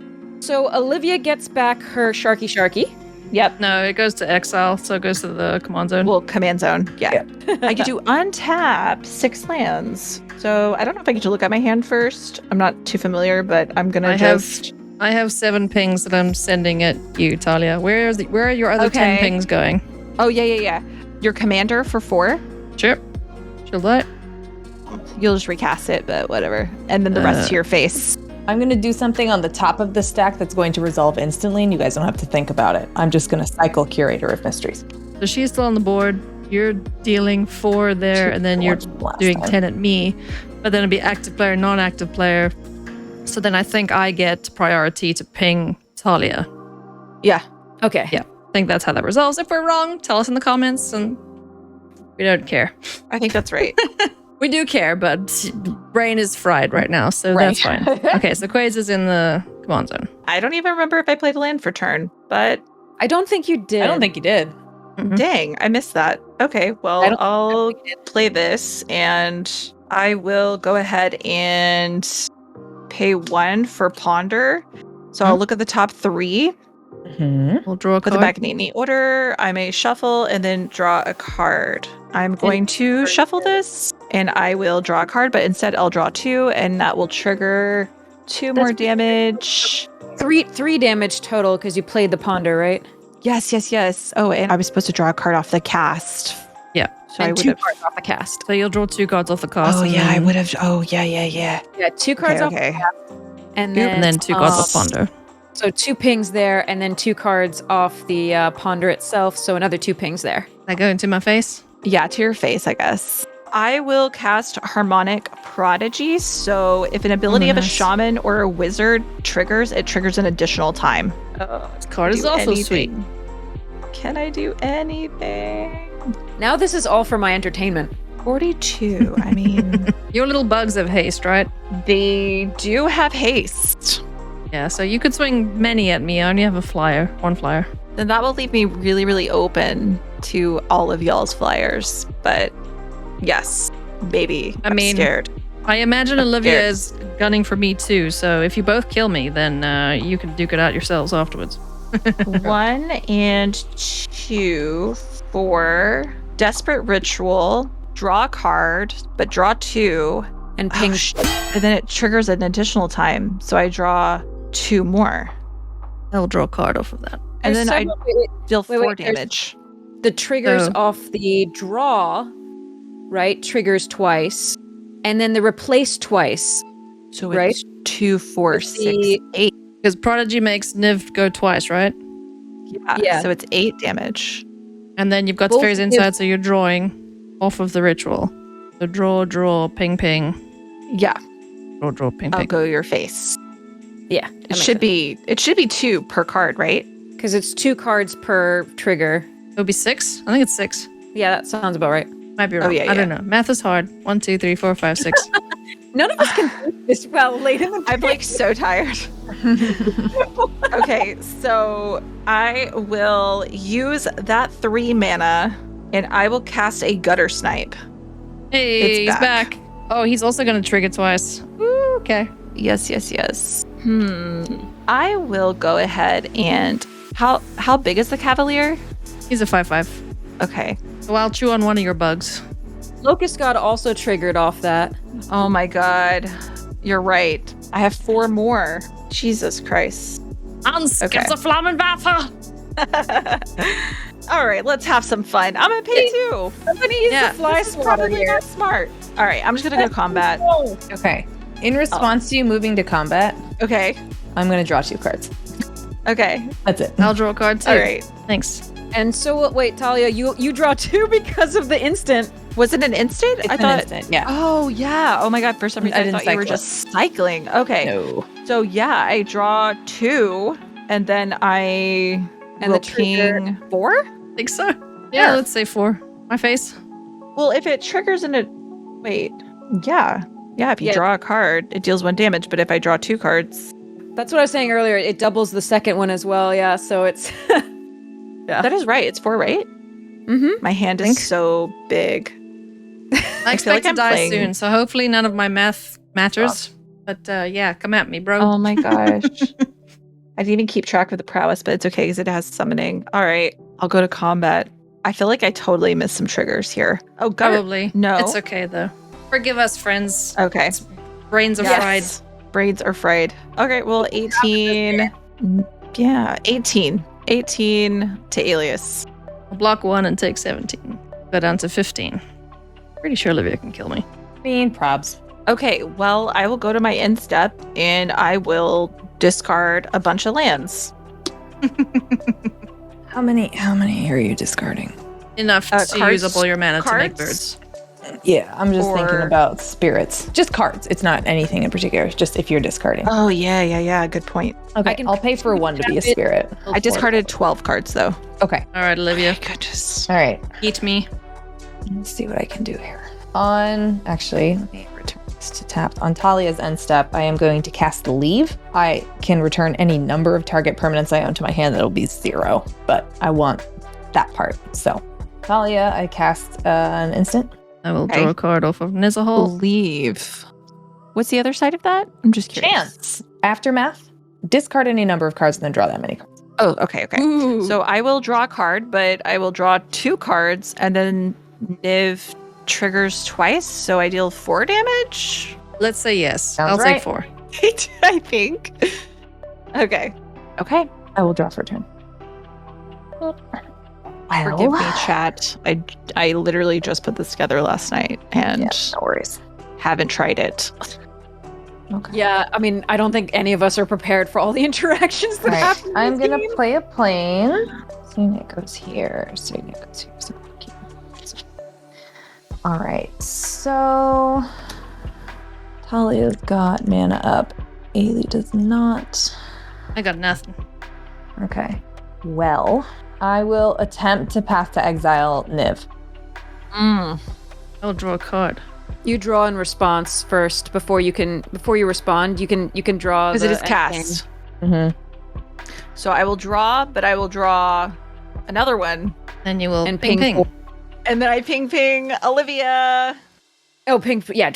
So Olivia gets back her Sharky. Yep. No, it goes to exile, so it goes to the command zone. Well, command zone. Yeah. I get to untap 6 lands. So I don't know if I get to look at my hand first. I'm not too familiar, but I'm gonna I have 7 pings that I'm sending at you, Taalia. Where are your other 10 Okay. pings going? Oh yeah. Your commander for 4. Sure. She'll let. You'll just recast it, but whatever. And then the rest to your face. I'm going to do something on the top of the stack that's going to resolve instantly, and you guys don't have to think about it. I'm just going to cycle Curator of Mysteries. So she's still on the board. You're dealing 4 there, and then you're doing 10 at me. But then it'd be active player, non-active player. So then I think I get priority to ping Taalia. Yeah. Okay. Yeah. I think that's how that resolves. If we're wrong, tell us in the comments, and we don't care. I think that's right. We do care, but brain is fried right now, so that's fine. Okay, so Queza's in the command zone. I don't even remember if I played land for turn, but I don't think you did. I don't think you did. dang, I missed that. Okay, well, I'll play this, and I will go ahead and pay 1 for Ponder. So I'll look at the top 3. We'll draw a Put card. them back in neat order. I may shuffle and then draw a card. I'm going to shuffle this, and I will draw a card, but instead I'll draw 2, and that will trigger 2 more damage. 3 damage total because you played the Ponder, right? Yes. Oh, and I was supposed to draw a card off the cast. Yeah. So I And would 2 have. cards off the cast. So you'll draw 2 cards off the cast. Oh, and yeah, I then- would have. Oh, yeah. Yeah, 2 cards off Okay. the cast. And And then 2 cards off Ponder. So 2 pings there, and then 2 cards off the Ponder itself. So another 2 pings there. That go into my face? Yeah, to your face, I guess. I will cast Harmonic Prodigy. So if an ability of a nice. shaman or a wizard triggers, it triggers an additional time. This card is Do also sweet. anything. Can I do anything? Now this is all for my entertainment. 42. I mean, Your little bugs have haste, right? they do have haste. Yeah, so you could swing many at me. I only have one flyer. Then that will leave me really, really open to all of y'all's flyers. But yes, baby, I'm mean- scared. I imagine I'm Olivia scared. is gunning for me too, so if you both kill me, then you can duke it out yourselves afterwards. 1 and 2 for Desperate Ritual. Draw a card, but draw 2. And ping. And then it triggers an additional time. So I draw 2 more. I'll draw a card off of that. And There's then I several- deal wait, 4 there's- damage. the triggers So- off the draw right, triggers twice. And then the replace twice. So Right? it's 2, 4, Let's 6, see. 8. Because Prodigy makes Niv go twice, right? Yeah. So it's 8 damage. And then you've got Both Spheres Niv- inside, so you're drawing off of the ritual. So draw, ping, ping. Yeah, Draw, ping, I'll ping. go your face. Yeah. It should be 2 per card, right? Because it's 2 cards per trigger. It would be 6? I think it's 6. Yeah, that sounds about right. Might be wrong. yeah, I don't know. Math is hard. 1, 2, 3, 4, 5, 6. None of us can do this well late in the I'm like so tired. Okay, so I will use that 3 mana and I will cast a Gutter Snipe. Hey, It's he's back. back. Oh, he's also going to trigger twice. Ooh, okay. Yes. I will go ahead and how big is the Cavalier? He's a 5/5. Okay. So I'll chew on one of your bugs. Locust God also triggered off that. Oh my god. You're right. I have 4 more. Jesus Christ. Hans, Okay. gibt's a Flammenwerfer! All right, let's have some fun. I'm gonna pay 2. I'm gonna use Yeah, the fly This is probably not smart. All right, I'm just gonna go combat. Okay. In response to you moving to combat, Okay. I'm going to draw 2 cards. Okay. That's it. I'll draw a card too. All right. Thanks. And so, wait, Taalia, you draw 2 because of the instant. Was it an instant? It's I an thought. instant, yeah. Oh yeah. Oh my god. For some reason, I didn't thought you were cycle it. just cycling. Okay. No. So yeah, I draw 2, and then I And will the trigger- ping 4. Think so? Yeah, let's say 4. My face. Well, if it triggers in a wait, yeah. If you Yeah. draw a card, it deals 1 damage. But if I draw 2 cards, That's what I was saying earlier. It doubles the second one as well. Yeah, so it's. that is right. It's 4, right? Mm-hmm. My hand Think. is so big. I feel like expect to I'm die playing- soon, so hopefully none of my math matters. But yeah, come at me, bro. Oh my gosh. I didn't even keep track of the prowess, but it's okay because it has summoning. All right, I'll go to combat. I feel like I totally missed some triggers here. Oh, God. Probably. No. It's okay though. Forgive us, friends. Okay. Brains are fried. Braids are fried. Okay, well, 18. Yeah, 18. 18 to Alias. I'll block 1 and take 17. Go down to 15. Pretty sure Olivia can kill me. Probs. Okay, well, I will go to my end step and I will discard a bunch of lands. How many are you discarding? Enough to cards- use up all your mana to make cards? birds. Yeah, I'm just thinking Or- about spirits. Just cards. It's not anything in particular. It's just if you're discarding. Oh, yeah. Good point. Okay, can I'll pay for 1 to be a spirit. I discarded 12 cards, though. Okay. All right, Olivia. Goodness. All right. Eat me. Let's see what I can do here. Actually, let me return this to tapped. On Talia's end step, I am going to cast Leave. I can return any number of target permanents I own to my hand. That'll be 0, but I want that part. So, Taalia, I cast an instant. I will Okay. draw a card off of Nizahol. Leave. What's the other side of that? I'm just curious. Chance. Aftermath. Discard any number of cards and then draw that many cards. Oh, okay. Ooh. So I will draw a card, but I will draw 2 cards, and then Niv triggers twice, so I deal 4 damage? Let's say yes. Sounds I'll right. take 4. I think. Okay. Okay. I will draw for a turn. Forgive me, chat. I literally just put this together last night and No worries. haven't tried it. Okay. Yeah, I mean, I don't think any of us are prepared for all the interactions that All right. happen. in I'm this gonna game. play a plane. Signet goes here. Signet goes here. So keep- all right. So Talia's got mana up. Eilidh does not. I got nothing. Okay. Well, I will attempt to path to exile Niv. I'll draw a card. You draw in response first before you respond. You can draw Because it is the cast. Mm-hmm. So I will draw, but I will draw another one. Then you will And ping ping ping. And then I ping Olivia. Oh, ping. Yeah,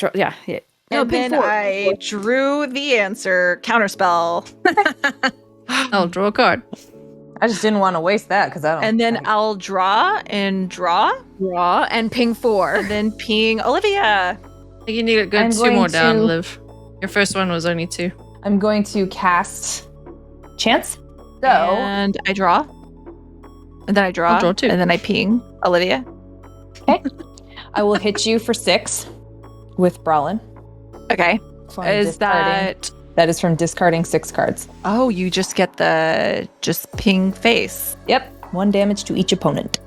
yeah. No, And ping then 4. I drew the answer. Counterspell. I'll draw a card. I just didn't want to waste that because I don't. And then I'll draw and draw. draw and ping 4. And then ping Olivia. I think you need a good I'm 2 going more down, to- Liv. Your first one was only 2. I'm going to cast Chance. So And I draw. And then I draw. I'll draw too. And then I ping Olivia. I will hit you for 6 with Brallin. Okay. From Is discarding. That is from discarding 6 cards. Oh, you just get the ping face. Yep. 1 damage to each opponent.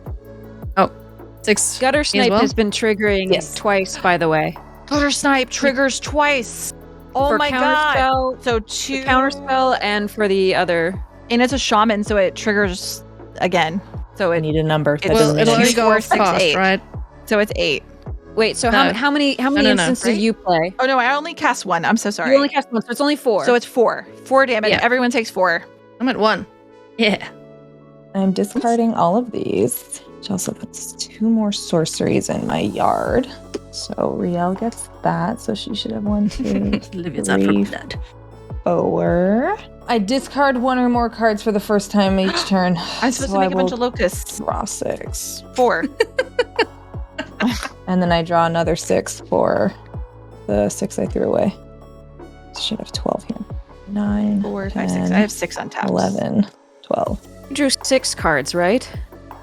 6. Gutter Snipe well? has been triggering Yes. twice, by the way. Gutter Snipe triggers twice. Oh For my counterspell, god. So 2 Counterspell, and for the other. and it's a shaman, so it triggers again. So I it need a number. That Well, doesn't it'll mean only go 4, off 6, cost, 8. right? so it's 8. Wait, so No. how many no, instances right? do you play? Oh no, I only cast 1. I'm so sorry. You only cast one, so it's only 4. So it's 4. 4 damage. Yeah. Everyone takes 4. I'm at 1. Yeah. I'm discarding all of these, which also puts 2 more sorceries in my yard. So Riel gets that, so she should have 1, 2, Olivia's out for 3, blood. 4. I discard 1 or more cards for the first time each turn. I'm supposed to make a bunch of locusts. draw 6. 4. And then I draw another 6 for the 6 I threw away. Should have 12 here. 9, 4, 5, 6. 10, I have 6 on taps. 11, 12. You drew 6 cards, right?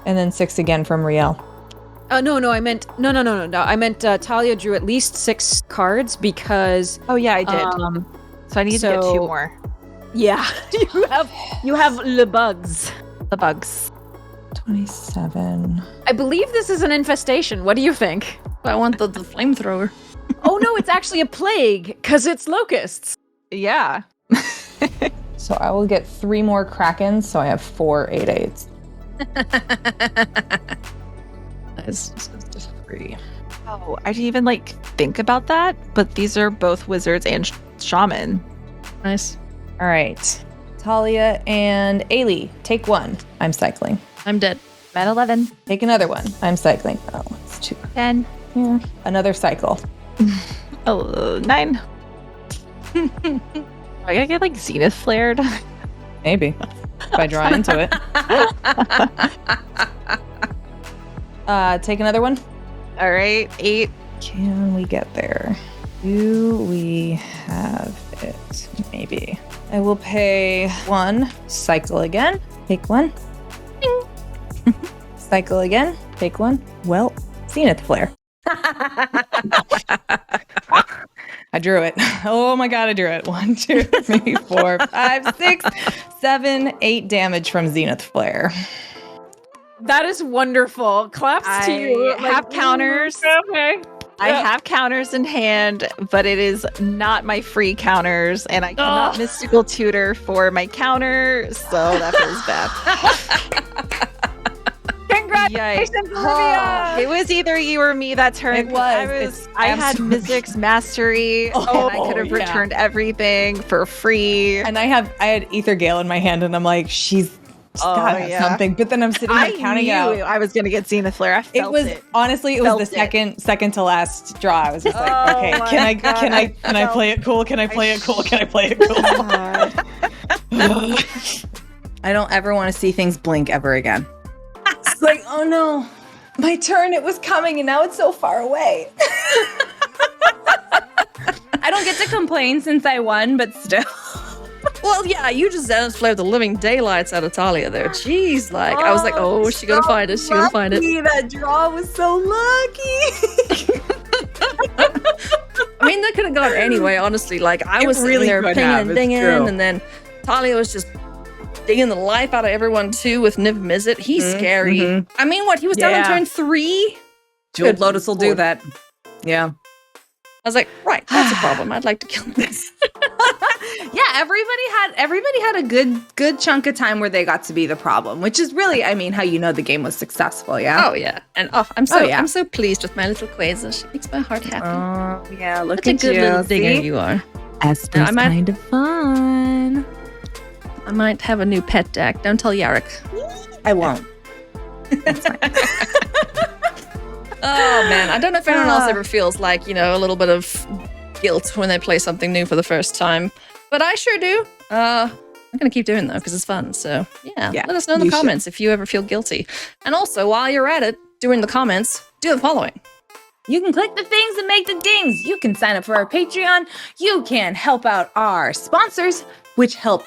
And then 6 again from Riel. No. I meant no. I meant Taalia drew at least 6 cards because Oh yeah, I did. So I need to get 2 so- more. yeah, you have le bugs. The bugs. 27. I believe this is an infestation. What do you think? I want the flamethrower. Oh no, it's actually a plague because it's locusts. Yeah. So I will get 3 more Krakens, so I have 4 8/8s. That's just 3. Oh, I didn't even think about that, but these are both wizards and shaman. Nice. All right. Taalia and Eilidh, take 1. I'm cycling. I'm dead. I'm at 11. Take another one. I'm cycling. Oh, it's 2. 10. Here. Another cycle. 9. I gotta get Zenith flared. Maybe. If I draw into it. Take another one. All right, 8. Can we get there? Do we have it? Maybe. I will pay 1. Cycle again. Take 1. Cycle again. Take 1. Well, Zenith Flare. I drew it. Oh my god, I drew it. 1, 2, 3, 4, 5, 6, 7, 8 damage from Zenith Flare. That is wonderful. Claps to you. I have counters. Okay. I have counters in hand, but it is not my free counters, and I cannot mystical tutor for my counter, so that feels bad. Congratulations, Olivia. It was either you or me that turn. It was. I had absolutely- Mizzet's mastery, and I could have yeah. returned everything for free. And I had Ether Gale in my hand, and I'm like, she's gotta have something. But then I'm sitting there counting out. I was gonna get Zenith Flare. I felt it. Honestly, it was the second to last draw. I was just like, okay, can I play it cool? Can I play it cool? Can I play it cool? I don't ever want to see things blink ever again. It's like, oh no, my turn. It was coming, and now it's so far away. I don't get to complain since I won, but still. Well, yeah, you just Zenith flared the living daylights out of Taalia there. Jeez, I was like, oh, is she gonna find it? She gonna find it? That draw was so lucky. I mean, that could have gone anyway, honestly. I was really sitting there could pinging have, and it's dinging, true. and then Taalia was just digging the life out of everyone too with Niv Mizzet. He's scary. mhm. I mean, what? He was down on Yeah. turn 3? Jeweled Lotus will do Lord. that. Yeah. I was like, right, that's a problem. I'd like to kill this. Yeah, everybody had a good chunk of time where they got to be the problem, which is really, I mean, how you know the game was successful, yeah? Oh yeah, and I'm so pleased with my little Queza. She makes my heart happy. Oh, yeah, look Such a at good you. little digger See? you are. Esther's I might- kind of fun. I might have a new pet deck. Don't tell Yarrick. I won't. Oh man, I don't know if anyone else ever feels like, a little bit of guilt when they play something new for the first time, but I sure do. I'm gonna keep doing though because it's fun. So yeah, let us know in the comments if you ever feel guilty. And also, while you're at it, doing the comments, do the following. You can click the things and make the dings. You can sign up for our Patreon. You can help out our sponsors, which help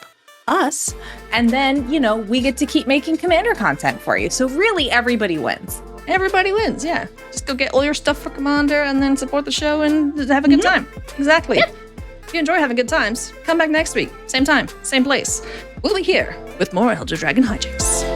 us. And then, we get to keep making Commander content for you. So really, everybody wins. Everybody wins, yeah. Just go get all your stuff for Commander and then support the show and have a good time. Exactly. Yep. If you enjoy having good times, come back next week. Same time, same place. We'll be here with more Elder Dragon Hijinks.